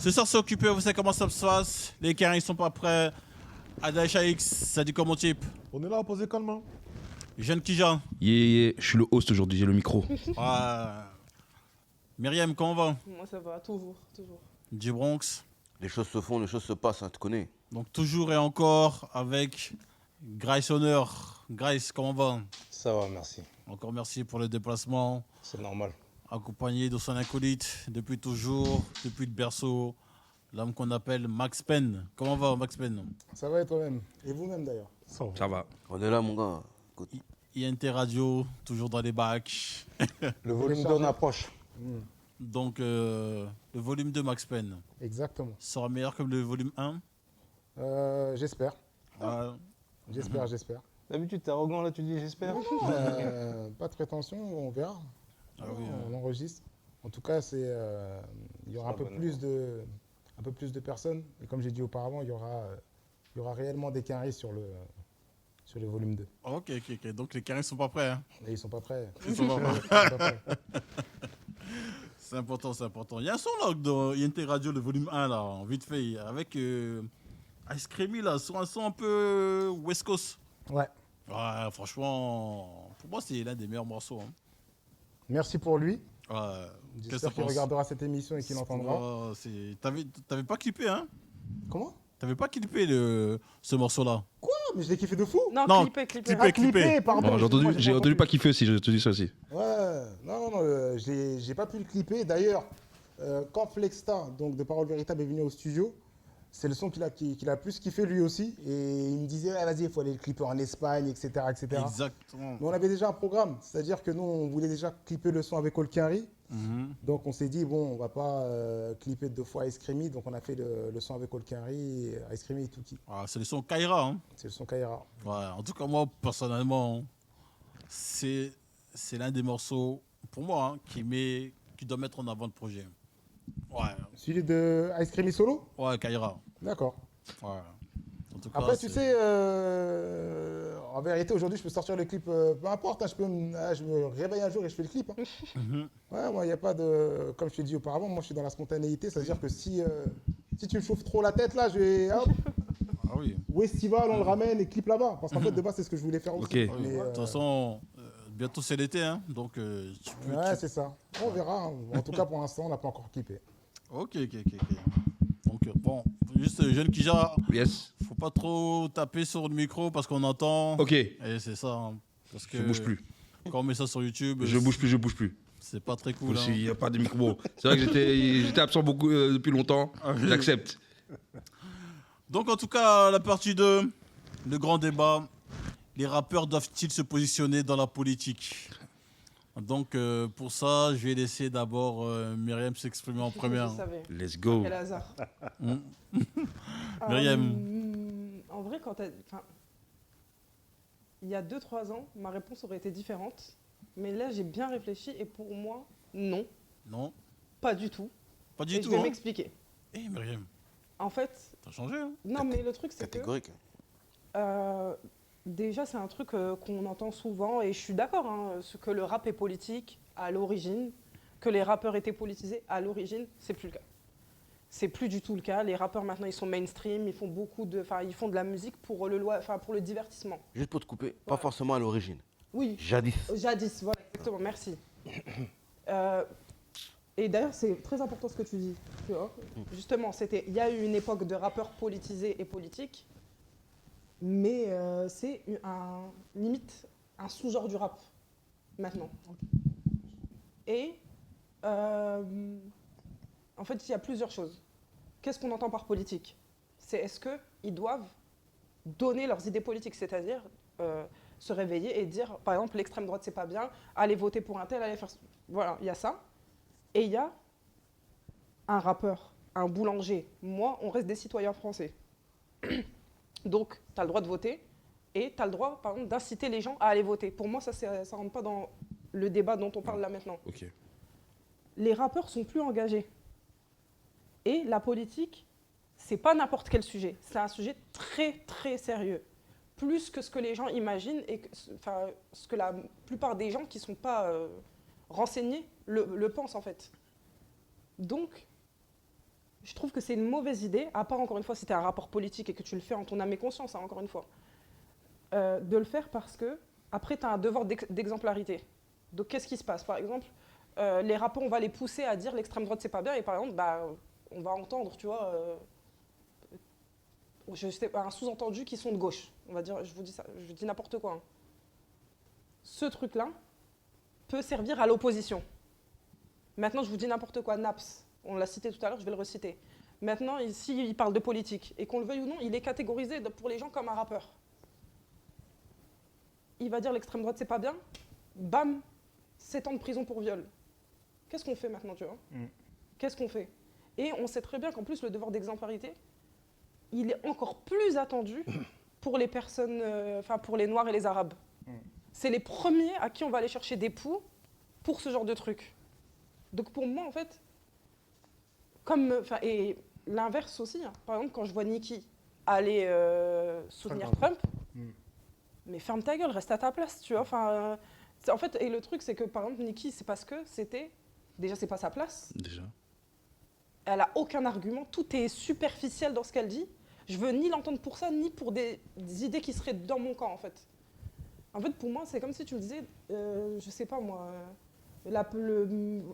Ce soir, c'est occupé, vous savez comment ça se passe. Les carrés, ils sont pas prêts. Adaïcha X, ça dit comment type? On est là à poser calmement. Jeune Kijan. Yeah, je suis le host aujourd'hui, j'ai le micro. Myriam, comment va? Moi ça va, toujours. Du Bronx. Les choses se font, les choses se passent, hein, tu connais. Donc toujours et encore avec Grace Honneur. Grace, comment va? Ça va, merci. Encore merci pour le déplacement. C'est normal. Accompagné de son acolyte depuis toujours, depuis le berceau. L'homme qu'on appelle Max Penn. Comment va Max Penn? Ça va et toi-même? Et vous-même d'ailleurs? Ça va. On est là, mon gars. Écoute. INT Radio, toujours dans les bacs. Le volume d'on approche. Donc le volume 2 Max Penn Exactement. sera meilleur que le volume 1. J'espère. Ah, J'espère. D'habitude, t'es arrogant là, tu dis j'espère. Pas de prétention, on verra. oui, On enregistre. En tout cas, il y aura un peu plus de personnes. Et comme j'ai dit auparavant, il y aura réellement des carrés sur le volume 2. ok. Donc les carrés sont pas prêts. Hein. Et ils sont pas prêts. Ils sont pas prêts. Ils sont pas prêts. C'est important. Il y a un son là dans INT Radio, le volume 1 là, vite fait, avec Ice Creamy là, sur un son un peu West Coast. Ouais. Ouais, franchement, pour moi c'est l'un des meilleurs morceaux. Hein. Merci pour lui. Ouais, qu'est-ce que J'espère t'en qu'il penses? regardera cette émission et qu'il entendra. Oh, t'avais pas clippé, hein? Comment? T'avais pas clippé ce morceau-là? Quoi? Mais je l'ai kiffé de fou. Non, clippé. Ah, clippé, pardon. Bon, j'ai entendu pas kiffer aussi, j'ai entendu ça aussi. Ouais, non, j'ai pas pu le clipper. D'ailleurs, quand Flexta, donc de Parole Véritable, est venu au studio, c'est le son qu'il a plus kiffé lui aussi. Et il me disait, ah, vas-y, il faut aller le clipper en Espagne, etc. Exactement. Mais on avait déjà un programme, c'est-à-dire que nous, on voulait déjà clipper le son avec Olkari. Donc on s'est dit, bon, on va pas clipper deux fois Ice Creamy, donc on a fait le son avec Olkari, Ice Creamy et Tuki. Ah, c'est le son Kaira. Hein. C'est le son Kaira. Ouais, en tout cas, moi, personnellement, c'est l'un des morceaux, pour moi, hein, qui doit mettre en avant le projet. Ouais, Celui de Ice Creamy solo? ouais, Kaira. D'accord. Ouais. En tout cas, Après, tu sais, en vérité, aujourd'hui, je peux sortir le clip, peu importe, hein, je me réveille un jour et je fais le clip. Hein. Ouais, moi, il n'y a pas de... Comme je t'ai dit auparavant, moi, je suis dans la spontanéité, c'est-à-dire que si tu me chauffes trop la tête, là, je vais... Hop, Ah oui. Westival, on le ramène et clip là-bas. Parce qu'en fait, de base, c'est ce que je voulais faire aussi. Ok. Oui. Mais, De toute façon, bientôt c'est l'été, hein, donc tu peux... ouais, c'est ça. On verra. Hein. En tout cas, pour l'instant, on n'a pas encore clippé. Ok. Donc, bon, juste jeune Kija, Yes. faut pas trop taper sur le micro parce qu'on entend. Ok, Et c'est ça. Hein, parce que je bouge plus. Quand on met ça sur YouTube, Je bouge plus. c'est pas très cool. Il Hein. n'y a pas de micro. Bon, c'est vrai que j'étais absent beaucoup depuis longtemps. J'accepte. Donc, en tout cas, la partie 2, le grand débat. Les rappeurs doivent-ils se positionner dans la politique? Donc, pour ça, je vais laisser d'abord Myriam s'exprimer en première. Je savais. Let's go. Quel hasard. Myriam. En vrai, il y a 2-3 ans, ma réponse aurait été différente. Mais là, j'ai bien réfléchi et pour moi, non. Non, Pas du tout. pas du Et tout. je vais Hein. m'expliquer. Myriam, En fait, t'as changé. Hein. non, mais le truc, c'est que... Catégorique. Déjà, c'est un truc qu'on entend souvent, et je suis d'accord, hein, que le rap est politique à l'origine, que les rappeurs étaient politisés à l'origine, c'est plus le cas. C'est plus du tout le cas. Les rappeurs maintenant, ils sont mainstream, ils font ils font de la musique pour pour le divertissement. Juste pour te couper, pas Voilà. forcément à l'origine. Oui, Jadis. jadis, voilà, exactement, merci. Et d'ailleurs, c'est très important ce que tu dis. Tu vois. Justement, il y a eu une époque de rappeurs politisés et politiques, mais c'est limite un sous-genre du rap, maintenant. Et en fait, il y a plusieurs choses. Qu'est-ce qu'on entend par politique? C'est est-ce qu'ils doivent donner leurs idées politiques, c'est-à-dire se réveiller et dire, par exemple, l'extrême droite, c'est pas bien, allez voter pour un tel, allez faire... Voilà, il y a ça. Et il y a un rappeur, un boulanger. Moi, on reste des citoyens français. Donc, tu as le droit de voter et tu as le droit, par exemple, d'inciter les gens à aller voter. Pour moi, ça ne rentre pas dans le débat dont on parle là maintenant. Ok. Les rappeurs sont plus engagés. Et la politique, c'est pas n'importe quel sujet. C'est un sujet très, très sérieux. Plus que ce que les gens imaginent et ce que la plupart des gens qui ne sont pas renseignés le pensent, en fait. Donc, Je trouve que c'est une mauvaise idée, à part encore une fois si tu as un rapport politique et que tu le fais en ton âme et conscience, hein, encore une fois, de le faire parce que après tu as un devoir d'exemplarité. Donc qu'est-ce qui se passe? Par exemple, les rappeurs, on va les pousser à dire l'extrême droite c'est pas bien et par exemple, bah, on va entendre, tu vois, je sais pas, un sous-entendu qui sont de gauche. On va dire, je vous dis ça, je dis n'importe quoi. Hein. Ce truc-là peut servir à l'opposition. Maintenant, je vous dis n'importe quoi, Naps. On l'a cité tout à l'heure, je vais le reciter. Maintenant, ici, il parle de politique. Et qu'on le veuille ou non, il est catégorisé pour les gens comme un rappeur. Il va dire l'extrême droite, c'est pas bien. Bam, 7 ans de prison pour viol. Qu'est-ce qu'on fait maintenant, tu vois? Qu'est-ce qu'on fait? Et on sait très bien qu'en plus, le devoir d'exemplarité, il est encore plus attendu pour les personnes, pour les Noirs et les Arabes. C'est les premiers à qui on va aller chercher des poux pour ce genre de truc. Donc pour moi, en fait, et l'inverse aussi, hein. Par exemple, quand je vois Nicki aller soutenir Trump, mais ferme ta gueule, reste à ta place, tu vois. En fait, et le truc, c'est que par exemple, Nicki, c'est parce que déjà, c'est pas sa place. Déjà. Elle a aucun argument, tout est superficiel dans ce qu'elle dit. Je veux ni l'entendre pour ça, ni pour des idées qui seraient dans mon camp, en fait. En fait, pour moi, c'est comme si tu me disais, je sais pas moi,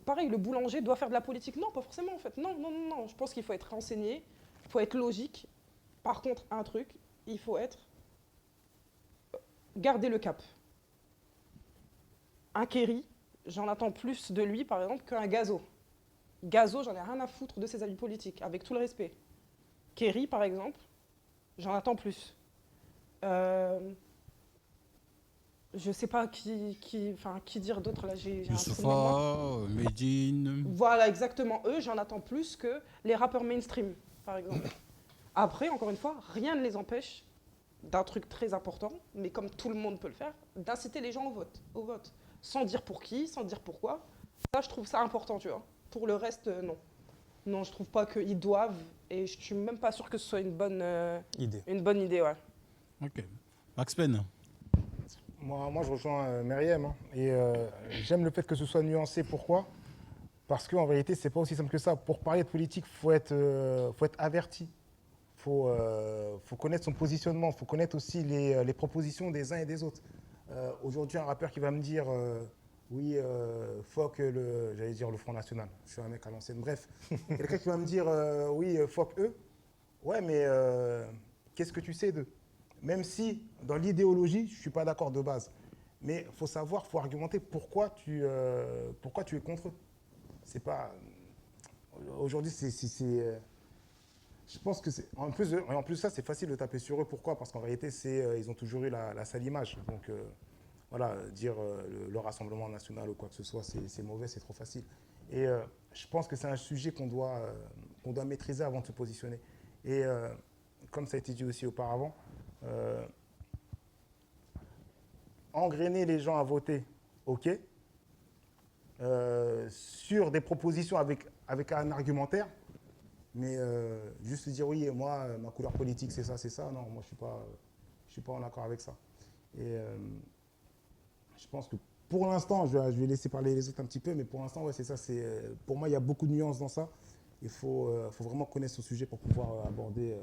pareil, le boulanger doit faire de la politique. Non, pas forcément en fait. Non. Je pense qu'il faut être renseigné, il faut être logique. Par contre, un truc, il faut garder le cap. Un Kerry, j'en attends plus de lui, par exemple, qu'un Gazo. Gazo, j'en ai rien à foutre de ses avis politiques, avec tout le respect. Kerry, par exemple, j'en attends plus. Je sais pas qui dire d'autre là. J'ai un trou de mémoire. Youssoupha, Medine. Voilà, exactement. Eux, j'en attends plus que les rappeurs mainstream, par exemple. Après, encore une fois, rien ne les empêche d'un truc très important, mais comme tout le monde peut le faire, d'inciter les gens au vote. Sans dire pour qui, sans dire pourquoi. Ça, je trouve ça important, tu vois. Pour le reste, non. Non, je trouve pas qu'ils doivent, et je suis même pas sûre que ce soit une bonne idée, ouais. Ok. Max Pen. Moi, je rejoins Meriem. Hein, et j'aime le fait que ce soit nuancé. Pourquoi? Parce qu'en vérité, c'est pas aussi simple que ça. Pour parler de politique, il faut être averti. Il faut connaître son positionnement. Il faut connaître aussi les propositions des uns et des autres. Aujourd'hui, un rappeur qui va me dire oui, fuck j'allais dire le Front National. Je suis un mec à l'ancienne. Bref, quelqu'un qui va me dire oui, fuck eux. Ouais, mais qu'est-ce que tu sais d'eux? Même si, dans l'idéologie, je ne suis pas d'accord de base. Mais il faut savoir, il faut argumenter pourquoi tu es contre eux. C'est pas... Aujourd'hui, je pense que c'est... En plus de ça, c'est facile de taper sur eux. Pourquoi? Parce qu'en réalité, ils ont toujours eu la sale image. Donc, voilà, dire le Rassemblement national ou quoi que ce soit, c'est mauvais, c'est trop facile. Et je pense que c'est un sujet qu'on doit maîtriser avant de se positionner. Et comme ça a été dit aussi auparavant, engrainer les gens à voter, ok, sur des propositions avec un argumentaire, mais juste dire oui, moi, ma couleur politique, c'est ça, non, moi, je suis pas en accord avec ça. Et je pense que pour l'instant, je vais laisser parler les autres un petit peu, mais pour l'instant, ouais, c'est ça. Pour moi, il y a beaucoup de nuances dans ça. Il faut vraiment connaître ce sujet pour pouvoir aborder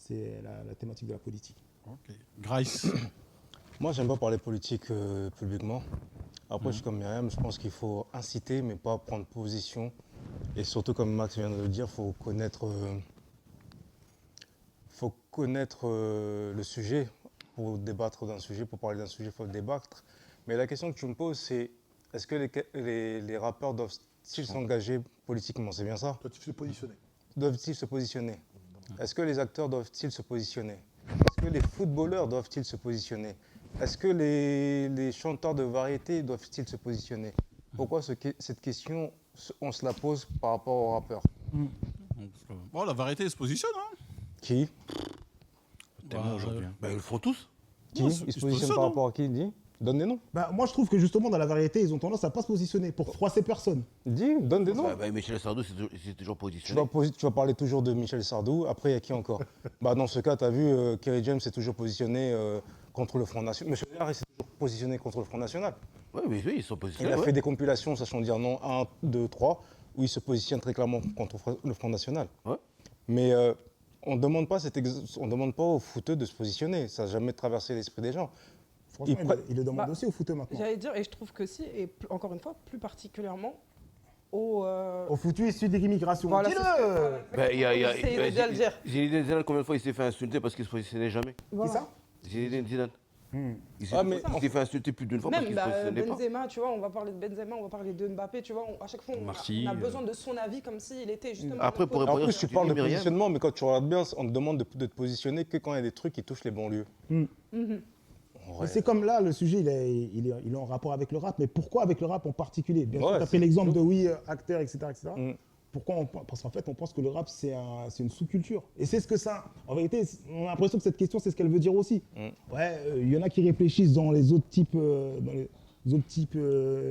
la thématique de la politique. Ok. Grace. Moi, j'aime pas parler politique publiquement. Après, je suis comme Myriam, je pense qu'il faut inciter, mais pas prendre position. Et surtout, comme Max vient de le dire, il faut connaître le sujet. Pour débattre d'un sujet, pour parler d'un sujet, il faut le débattre. Mais la question que tu me poses, c'est est-ce que les rappeurs doivent-ils s'engager politiquement? C'est bien ça? Doit-il se positionner? Doivent-ils se positionner? Est-ce que les acteurs doivent-ils se positionner? Est-ce que les footballeurs doivent-ils se positionner? Est-ce que les chanteurs de variété doivent-ils se positionner? Pourquoi cette question, on se la pose par rapport aux rappeurs? Bon, la variété se positionne, hein. Qui? Tellement aujourd'hui. hein. Ben, ils le font tous. Qui? Ouais, Ils se ils se positionnent positionnent, par hein. rapport à qui? Dis. Donne des noms. Bah, moi, je trouve que justement, dans la variété, ils ont tendance à ne pas se positionner pour froisser personne. Dis, donne des noms. Michel Sardou, c'est toujours Tu positionné. vas parler toujours de Michel Sardou. Après, il y a qui encore? Bah, dans ce cas, tu as vu, Kerry James s'est toujours positionné contre le Front National. Monsieur Léard, il s'est toujours positionné contre le Front National. Oui, ils sont Il positionnés. a fait des compilations, sachant dire non, 1, 2, 3. où ils se positionnent très clairement contre le Front National. Ouais. Mais on ne demande pas aux footeux de se positionner. Ça n'a jamais traversé l'esprit des gens. Franchement, Ils prennent- il le demande Bah, aussi au footeux maintenant. J'allais dire, et je trouve que si, et encore une fois, plus particulièrement au. Au footeux issu de l'immigration. Voilà, Dis-le. Ben, J'essayais de le dire. Zinedine Zidane, combien de fois il s'est fait insulter parce qu'il se positionnait jamais? Qui ça Zinedine Zidane. Il s'est Ah, mais il s'est fait insulter plus d'une fois parce Même qu'il se positionnait pas. Benzema, tu vois, on va parler de Benzema, on va parler de Mbappé, tu vois, à chaque fois, Marcy, on a besoin de son avis comme s'il était justement. Après, notre pour pote. En répondre- plus, tu tu parles dis, de Myriam. positionnement, mais quand tu regardes bien, on te demande de te positionner que quand il y a des trucs qui touchent les banlieues. Mhm. En vrai. Mais c'est comme là, le sujet, il est en rapport avec le rap. Mais pourquoi avec le rap en particulier? Bien sûr, Ouais, tu as pris c'est l'exemple tout. de acteur, etc. etc. Mm. Pourquoi Parce qu'en fait, on pense que le rap, c'est une sous-culture. Et c'est ce que ça. En vérité, on a l'impression que cette question, c'est ce qu'elle veut dire aussi. Ouais, il y en a qui réfléchissent dans les autres types,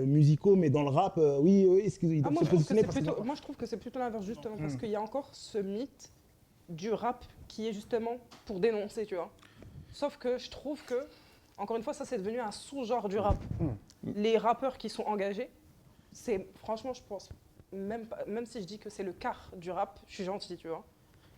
musicaux, mais dans le rap, oui, est-ce qu'ils Ah, doivent moi, se je trouve que positionner c'est parce qu'ils plutôt, ont- moi, je trouve que c'est plutôt l'inverse, justement, parce qu'il y a encore ce mythe du rap qui est justement pour dénoncer, tu vois. Sauf que je trouve que, encore une fois, ça, c'est devenu un sous-genre du rap. Les rappeurs qui sont engagés, c'est, franchement, je pense, même si je dis que c'est le quart du rap, je suis gentil, tu vois.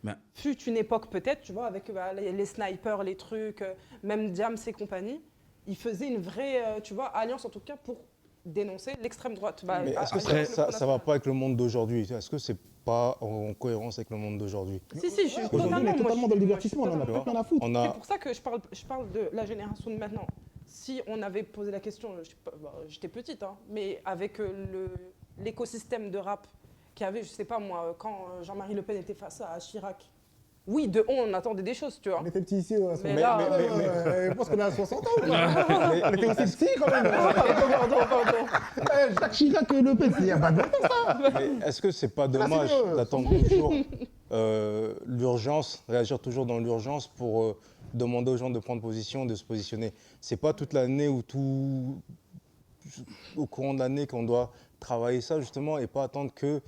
Ben. Fut une époque peut-être, tu vois, avec les snipers, les trucs, même Diams et compagnie, ils faisaient une vraie, tu vois, alliance en tout cas pour dénoncer l'extrême droite. Bah, Mais est-ce que alliance ça avec le ne va Front pas avec le monde d'aujourd'hui? Est-ce que c'est pas en cohérence avec le monde d'aujourd'hui? national. Si, je suis Aujourd'hui, on est moi, totalement dans le divertissement, on en a totalement- plus rien à foutre. On C'est a, pour ça que je parle de la génération de maintenant. Si on avait posé la question, je sais pas, bah, j'étais petite, hein, mais avec l'écosystème de rap qu'il y avait, je sais pas moi, quand Jean-Marie Le Pen était face à Chirac, oui, de on attendait des choses, tu vois. On était petits ici, à ce Mais moment-là. là, Je pense qu'on est à 60 ans. On était aussi petits quand même. Jacques Chirac et Le Pen, il y a pas de longtemps, ça. mais est-ce que c'est pas Là, dommage c'est mieux. d'attendre toujours l'urgence, réagir toujours dans l'urgence pour demander aux gens de prendre position, de se positionner? C'est pas toute l'année ou au courant de l'année qu'on doit travailler ça justement et pas attendre que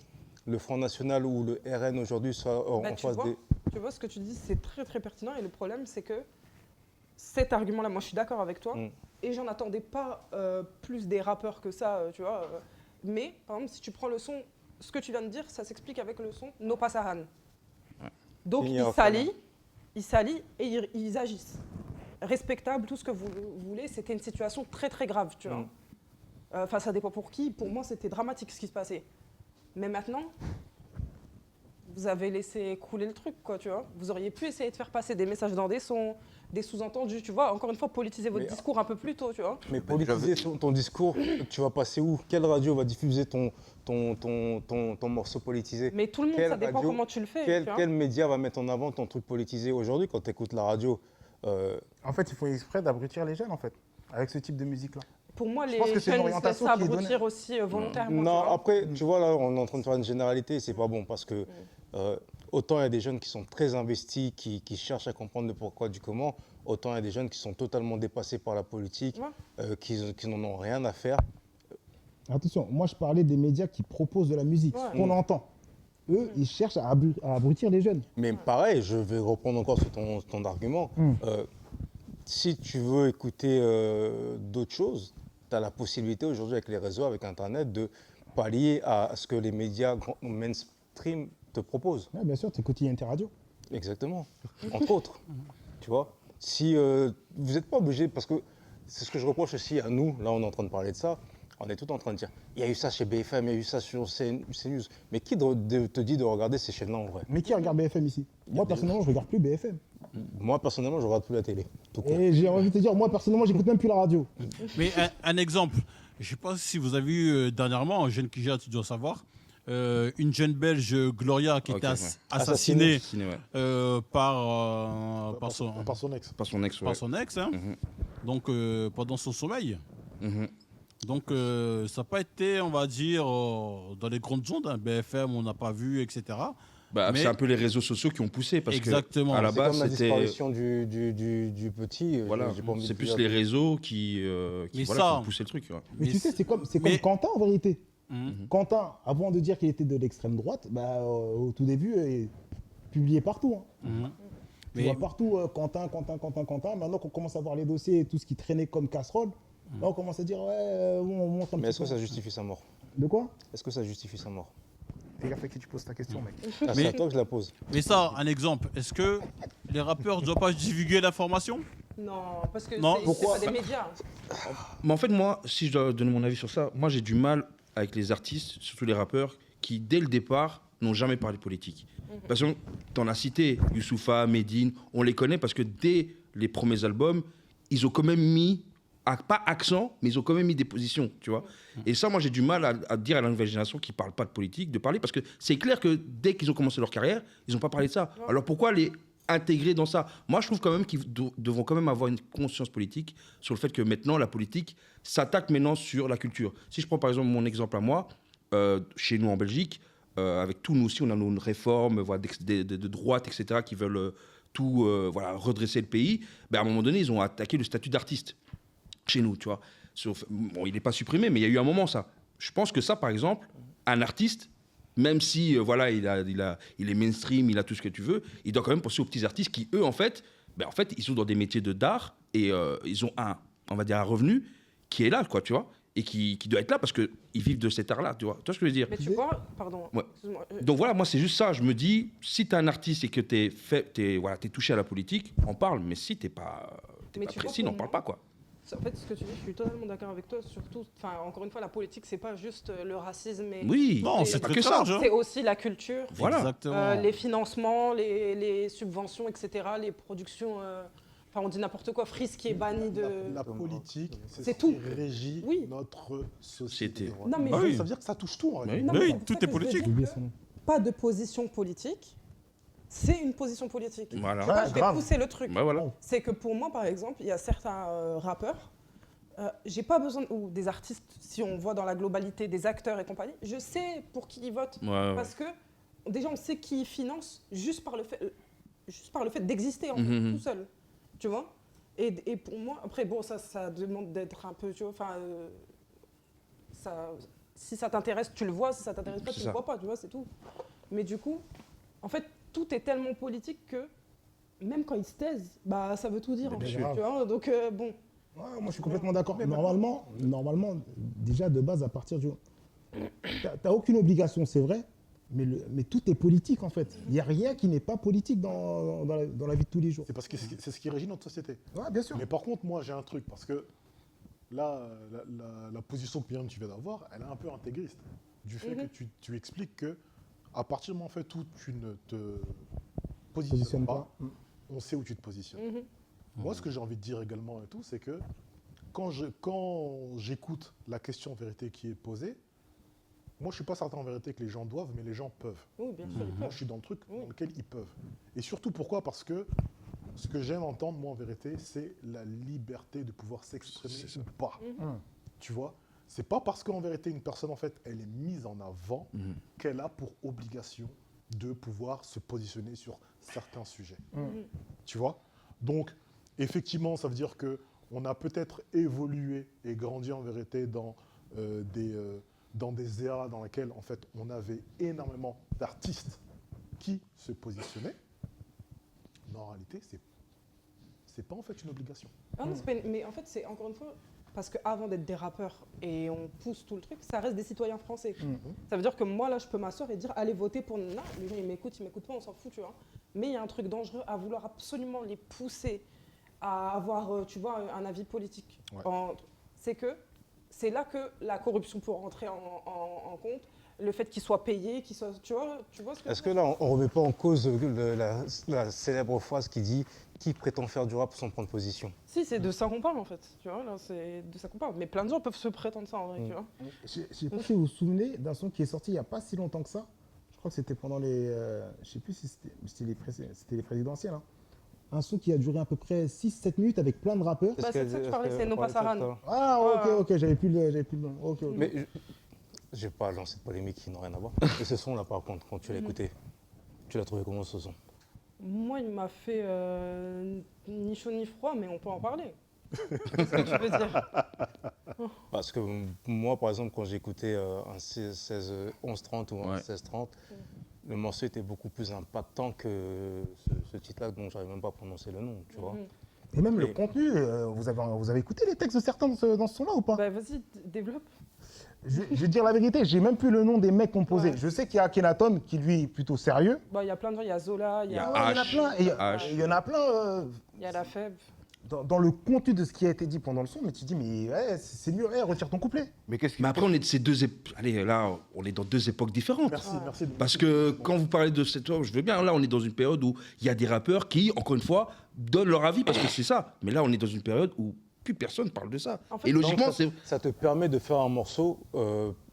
le Front National ou le RN aujourd'hui soit Bah, en tu face vois, des... Tu vois, ce que tu dis, c'est très très pertinent. Et le problème, c'est que cet argument-là, moi je suis d'accord avec toi. Mm. Et j'en attendais pas plus des rappeurs que ça, tu vois. Mais par exemple, si tu prends le son, ce que tu viens de dire, ça s'explique avec le son No Pasaran. Donc Fini, ils enfin, s'allient et ils agissent. Respectable, tout ce que vous voulez, c'était une situation très très grave, tu vois. Mm. Enfin, ça dépend pour qui. Pour moi, c'était dramatique ce qui se passait. Mais maintenant, vous avez laissé couler le truc, quoi, tu vois. Vous auriez pu essayer de faire passer des messages dans des sons, des sous-entendus, tu vois. Encore une fois, politiser votre Mais- discours un peu plus tôt, tu vois. Mais politiser ton discours, tu vas passer où? Quelle radio va diffuser ton morceau politisé? Mais tout le monde, Quelle ça dépend radio, comment tu le fais. Quel, tu vois. quel média va mettre en avant ton truc politisé aujourd'hui quand tu écoutes la radio? En fait, il faut exprès d'abrutir les jeunes, en fait, avec ce type de musique-là. Pour moi, Je pense les que c'est une jeunes se laissent orientation qui est donnée. abrutir aussi volontairement. tu Non, vois. après, tu vois, là, on est en train de faire une généralité, c'est pas bon parce que autant il y a des jeunes qui sont très investis, qui cherchent à comprendre le pourquoi du comment, autant il y a des jeunes qui sont totalement dépassés par la politique, Ouais. qui n'en ont rien à faire. Attention, moi je parlais des médias qui proposent de la musique, Ouais. ce qu'on entend. Eux, ils cherchent à abrutir les jeunes. Mais pareil, je vais reprendre encore sur ton argument. Si tu veux écouter d'autres choses, tu as la possibilité aujourd'hui avec les réseaux, avec Internet, de pallier à ce que les médias mainstream te proposent. Ouais, bien sûr, c'est quotidien Interradio. Exactement, entre autres. Tu vois, si vous n'êtes pas obligé, parce que c'est ce que je reproche aussi à nous, là on est en train de parler de ça, on est tout en train de dire, il y a eu ça chez BFM, il y a eu ça sur CNews, mais qui te dit de regarder ces chaînes-là en vrai? Mais qui regarde BFM ici? Moi, personnellement, je regarde plus BFM. Moi personnellement, je regarde plus la télé. Tout court. Et j'ai envie de te dire, moi, personnellement, j'écoute même plus la radio. Mais un exemple, je ne sais pas si vous avez vu dernièrement, un jeune Kija, tu dois savoir, une jeune Belge, Gloria, qui Ok, était ouais. assassinée Ciné, ouais. par son Par son ex. Pas son ex, ouais. par son ex, hein. Donc pendant son sommeil. Mhm. Donc ça n'a pas été, on va dire, dans les grandes ondes, hein. BFM, on n'a pas vu, etc. Bah, Mais- c'est un peu les réseaux sociaux qui ont poussé parce Exactement. que à la C'est base comme la c'était disparition du petit. voilà, j'ai pas envie de c'est plus dire- les réseaux qui Mais voilà, ça- qui ont poussé le truc. Ouais. Mais Mais tu sais, c'est comme Quentin, en vérité. Quentin, avant de dire qu'il était de l'extrême droite, bah, au tout début, il est publié partout. Hein. Tu Mais- vois partout Quentin. Maintenant qu'on commence à voir les dossiers et tout ce qui traînait comme casserole, là, on commence à dire, ouais, on monte un Mais petit est-ce que peu. ça justifie sa mort? De quoi? Est-ce que ça justifie sa mort? Fais gaffe à qui tu poses ta question, mec. Ah, c'est à toi que je la pose. Mais ça, un exemple, est-ce que les rappeurs ne doivent pas divulguer l'information? Non, parce que Non, c'est pourquoi pas des médias. Mais en fait, moi, si je dois donner mon avis sur ça, moi j'ai du mal avec les artistes, surtout les rappeurs, qui dès le départ n'ont jamais parlé politique. Parce que t'en as cité, Youssoupha, Medine, on les connaît parce que dès les premiers albums, ils ont quand même mis, pas accent, mais ils ont quand même mis des positions, tu vois. Et ça, moi j'ai du mal à dire à la nouvelle génération qui ne parle pas de politique, de parler, parce que c'est clair que dès qu'ils ont commencé leur carrière, ils n'ont pas parlé de ça. Alors pourquoi les intégrer dans ça? Moi, je trouve quand même qu'ils devront quand même avoir une conscience politique sur le fait que maintenant, la politique s'attaque maintenant sur la culture. Si je prends par exemple mon exemple à moi, chez nous en Belgique, avec tout, nous aussi, on a nos réformes voilà, de droite, etc., qui veulent tout voilà, redresser le pays. Ben, à un moment donné, ils ont attaqué le statut d'artiste chez nous, tu vois. Bon, il n'est pas supprimé, mais il y a eu un moment, ça. Je pense que ça, par exemple, un artiste, même si voilà, il est mainstream, il a tout ce que tu veux, il doit quand même penser aux petits artistes qui, eux, en fait, ils sont dans des métiers d'art et ils ont on va dire, un revenu qui est là, quoi, tu vois, et qui doit être là parce qu'ils vivent de cet art-là, tu vois. Tu vois ce que je veux dire? Mais tu vois, pardon, Ouais. excuse-moi. Donc voilà, moi, c'est juste ça. Je me dis, si tu es un artiste et que tu es touché à la politique, on parle, mais si tu n'es pas, Mais tu vois, précis, pour n'en parle moi, pas, quoi. En fait, ce que tu dis, je suis totalement d'accord avec toi. Surtout, encore une fois, la politique, c'est pas juste le racisme. Oui, Non, c'est c'est pas très que ça. large. Hein. C'est aussi la culture, Voilà. Exactement. les financements, les subventions, etc., les productions. On dit n'importe quoi. Freeze qui est banni de. La politique, c'est C'est ce tout. qui régit Oui. notre société. C'était. Non, mais Bah oui. Ça veut dire que ça touche tout. En réalité. Oui. Non, mais Oui, c'est pour tout ça est que je veux politique. dire J'ai oublié que son nom. pas de position politique, c'est une position politique. Voilà. Moi, je vais grave. pousser le truc. Bah voilà. C'est que pour moi, par exemple, il y a certains rappeurs, j'ai pas besoin, ou des artistes, si on voit dans la globalité, des acteurs et compagnie, je sais pour qui ils votent. Ouais, ouais. Parce que déjà, on sait qui ils financent juste par le fait d'exister en fait, Mhm. tout seul. Tu vois et pour moi, après, bon, ça demande d'être un peu, tu vois, si ça t'intéresse, tu le vois, si ça t'intéresse pas, C'est tu ça. le vois pas, tu vois, c'est tout. Mais du coup, en fait, tout est tellement politique que même quand ils se taisent, bah ça veut tout dire. En fait, bien tu sûr. vois, donc bon. Ouais, moi, je suis complètement d'accord. Normalement, déjà, de base, à partir du... T'as aucune obligation, c'est vrai, mais tout est politique, en fait. Il n'y a rien qui n'est pas politique dans la vie de tous les jours. C'est parce que c'est ce qui régit notre société. Ouais, bien sûr. Mais par contre, moi, j'ai un truc, parce que là, la position que Myriam, tu viens d'avoir, elle est un peu intégriste. Du fait que tu expliques que à partir du moment en fait, où tu ne te positionnes Positionne pas, pas. on sait où tu te positionnes. Mhm. Moi, ce que j'ai envie de dire également et tout, c'est que quand j'écoute la question vérité qui est posée, moi, je suis pas certain en vérité que les gens doivent, mais les gens peuvent. Oui, bien sûr. Moi, je suis dans le truc dans lequel ils peuvent. Et surtout, pourquoi? Parce que ce que j'aime entendre, moi, en vérité, c'est la liberté de pouvoir s'exprimer ou pas. Tu vois? C'est pas parce qu'en vérité, une personne, en fait, elle est mise en avant qu'elle a pour obligation de pouvoir se positionner sur certains sujets. Tu vois? Donc, effectivement, ça veut dire qu'on a peut-être évolué et grandi, en vérité, dans des eras dans lesquelles, en fait, on avait énormément d'artistes qui se positionnaient. Mais en réalité, c'est pas en fait une obligation. Ah non, c'est pas mais en fait, c'est encore une fois, parce qu'avant d'être des rappeurs et on pousse tout le truc, ça reste des citoyens français. Ça veut dire que moi, là, je peux m'asseoir et dire allez voter pour Nana. Les gens, ils m'écoutent pas, on s'en fout, tu vois. Mais il y a un truc dangereux à vouloir absolument les pousser à avoir, tu vois, un avis politique. Ouais. C'est que c'est là que la corruption peut rentrer en compte, le fait qu'ils soient payés, qu'ils soient, tu vois ce que Est-ce que là, on ne remet pas en cause la célèbre phrase qui dit « Qui prétend faire du rap sans prendre position ?» Si, c'est de ça qu'on parle en fait, tu vois, là, c'est de ça qu'on parle. Mais plein de gens peuvent se prétendre ça en vrai, tu vois. Je ne sais pas si vous vous souvenez d'un son qui est sorti il n'y a pas si longtemps que ça. Je crois que c'était pendant les... je ne sais plus si c'était les présidentielles. Hein. Un son qui a duré à peu près 6-7 minutes avec plein de rappeurs. Bah, c'est de ça que je parlais, c'est No Passaran. Ah, ok, j'avais plus le nom. Ok. Mais je n'ai pas lancé de polémique qui n'a rien à voir. Et ce son-là, par contre, quand tu l'as écouté, tu l'as trouvé comment ce son? Moi, il m'a fait ni chaud ni froid, mais on peut en parler. Qu'est-ce que tu veux dire? Parce que moi, par exemple, quand j'écoutais un 11-30 ou un 16-30, le morceau était beaucoup plus impactant que ce titre-là dont je n'arrive même pas à prononcer le nom, tu vois. Et même le Et- contenu, vous avez écouté les textes de certains dans ce son-là ou pas? Bah, vas-y, développe. Je vais dire la vérité, j'ai même plus le nom des mecs composés. Ouais. Je sais qu'il y a Akhenaton qui lui est plutôt sérieux. Bon, il y a plein de gens, il y a Zola, il y Il y a a, Il y en a H, plein. Et H. il y en a plein il y a la Feb. dans le contenu de ce qui a été dit pendant le son, mais tu te dis, mais ouais, c'est mieux, ouais, retire ton couplet. Mais qu'est-ce qui. Mais après, on est de ces allez, là, on est dans deux époques différentes. Merci. Parce que quand vous parlez de cette... Je veux bien, là, on est dans une période où il y a des rappeurs qui, encore une fois, donnent leur avis parce que c'est ça. Mais là, on est dans une période où plus personne parle de ça. En fait, Et logiquement, Donc, c'est... ça te permet de faire un morceau,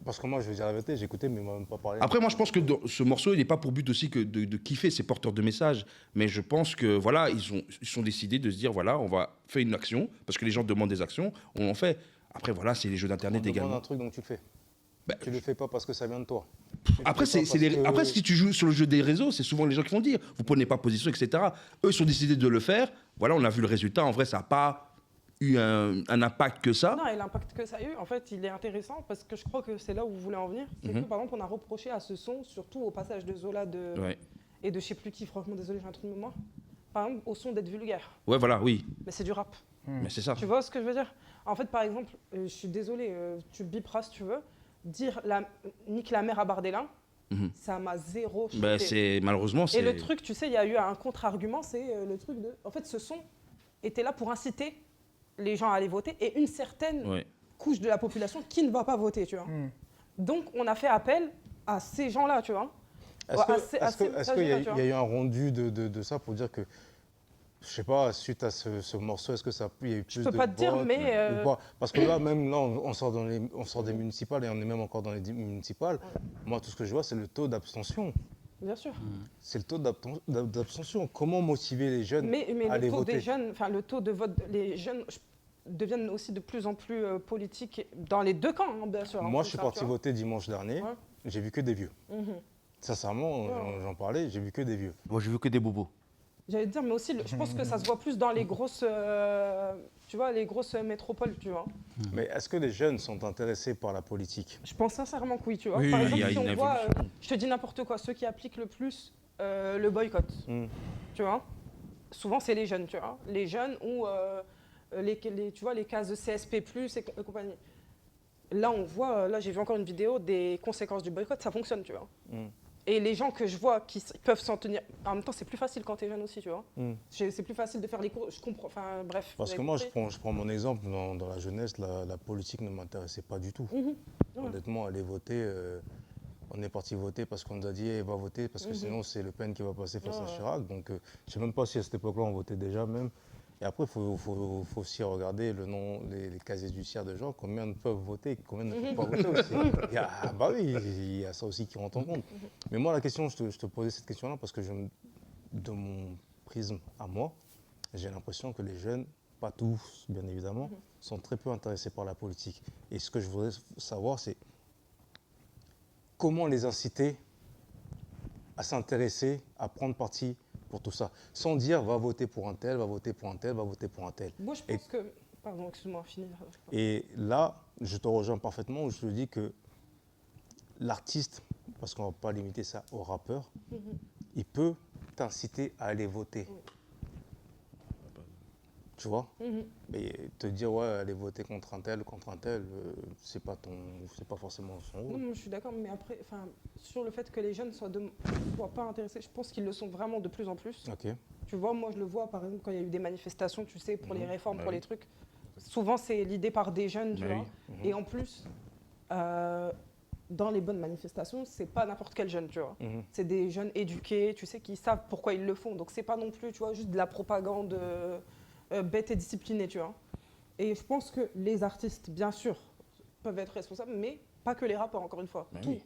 parce que moi, je vais dire la vérité, j'ai écouté, mais il m'a même pas parlé. Après, moi, je pense que ce morceau, il n'est pas pour but aussi que de kiffer, c'est porteur de messages. Mais je pense que, voilà, ils sont décidés de se dire, voilà, on va faire une action, parce que les gens demandent des actions, on en fait. Après, voilà, c'est les jeux On d'Internet te demande également. un truc, donc tu le fais. Bah, Tu le fais pas parce que ça vient de toi. Après, Tu le fais pas parce que- après, si tu joues sur le jeu des réseaux, c'est souvent les gens qui vont dire, vous prenez pas position, etc. Eux, ils sont décidés de le faire. Voilà, on a vu le résultat. En vrai, ça n'a pas eu un impact que ça. Non, et l'impact que ça a eu, en fait, il est intéressant parce que je crois que c'est là où vous voulez en venir. C'est que, par exemple, on a reproché à ce son, surtout au passage de Zola Ouais. et de je sais plus qui, franchement, désolé, j'ai un truc de mémoire. Par exemple, au son d'être vulgaire. Ouais, voilà, oui. Mais c'est du rap. Mais c'est ça. Tu vois ce que je veux dire? En fait, par exemple, je suis désolée, tu biperas si tu veux, dire nique la mère à Bardella, Mhm. ça m'a zéro choqué. Bah, malheureusement, c'est... Et le truc, tu sais, il y a eu un contre-argument, c'est le truc de... En fait, ce son était là pour inciter les gens à aller voter et une certaine Ouais. couche de la population qui ne va pas voter, tu vois. Donc, on a fait appel à ces gens-là, tu vois. Est-ce qu'il y a eu un rendu de ça pour dire que, je sais pas, suite à ce morceau, est-ce que ça il y a eu plus peux de pas te dire, votes mais, ou pas? Parce que là, même là, on sort des municipales et on est même encore dans les municipales. Moi, tout ce que je vois, c'est le taux d'abstention. Bien sûr. C'est le taux d'abstention. Comment motiver les jeunes Mais à aller le taux voter? des jeunes, enfin le taux de vote, les jeunes deviennent aussi de plus en plus politiques dans les deux camps, hein, bien sûr. Moi, hein, je suis ça, parti tu vois. voter dimanche dernier. Ouais. J'ai vu que des vieux. Mhm. Sincèrement, j'en parlais, j'ai vu que des vieux. Moi, j'ai vu que des bobos. J'allais te dire, mais aussi, je pense que ça se voit plus dans les grosses, tu vois, les grosses métropoles, tu vois. Mais est-ce que les jeunes sont intéressés par la politique? Je pense sincèrement que oui, tu vois. Oui, Par il y exemple, a si une on voit, évolution. je te dis n'importe quoi, ceux qui appliquent le plus le boycott, tu vois. Souvent, c'est les jeunes, tu vois. Les jeunes ou tu vois, les cases de CSP+, et compagnie. Là, on voit, là, j'ai vu encore une vidéo des conséquences du boycott, ça fonctionne, tu vois. Et les gens que je vois qui peuvent s'en tenir, en même temps, c'est plus facile quand tu es jeune aussi, tu vois. C'est plus facile de faire les cours, je comprends, enfin bref. Parce vous que avez moi, compris. je prends mon exemple, dans la jeunesse, la politique ne m'intéressait pas du tout. Ouais. Honnêtement, aller voter, on est parti voter parce qu'on nous a dit, eh, va voter, parce que sinon c'est Le Pen qui va passer face à Chirac. Donc, je ne sais même pas si à cette époque-là, on votait déjà même. Et après, il faut aussi regarder le nom, les casiers judiciaires de gens, combien ne peuvent voter, combien ne peuvent pas voter aussi. Bah oui, il y a ça aussi qui rentre en compte. Mais moi, la question, je te posais cette question-là parce que de mon prisme à moi, j'ai l'impression que les jeunes, pas tous bien évidemment, sont très peu intéressés par la politique. Et ce que je voudrais savoir, c'est comment les inciter à s'intéresser, à prendre parti pour tout ça, sans dire va voter pour un tel, va voter pour un tel, va voter pour un tel. Moi, je pense que... Pardon, excuse-moi, finis. Et là, je te rejoins parfaitement, où je te dis que l'artiste, parce qu'on ne va pas limiter ça au rappeur, il peut t'inciter à aller voter. Tu vois? Et te dire, ouais, aller voter contre un tel, c'est pas forcément son Non, rôle. moi, je suis d'accord, mais après, enfin, sur le fait que les jeunes soient pas intéressés, je pense qu'ils le sont vraiment de plus en plus. Ok. Tu vois, moi, je le vois, par exemple, quand il y a eu des manifestations, tu sais, pour les réformes, Bah pour oui. les trucs. Souvent, c'est l'idée par des jeunes, tu Bah vois. Et en plus, dans les bonnes manifestations, c'est pas n'importe quel jeune, tu vois. C'est des jeunes éduqués, tu sais, qui savent pourquoi ils le font. Donc, c'est pas non plus, tu vois, juste de la propagande bête et disciplinée, tu vois. Et je pense que les artistes, bien sûr, peuvent être responsables, mais pas que les rappeurs, encore une fois. Tout.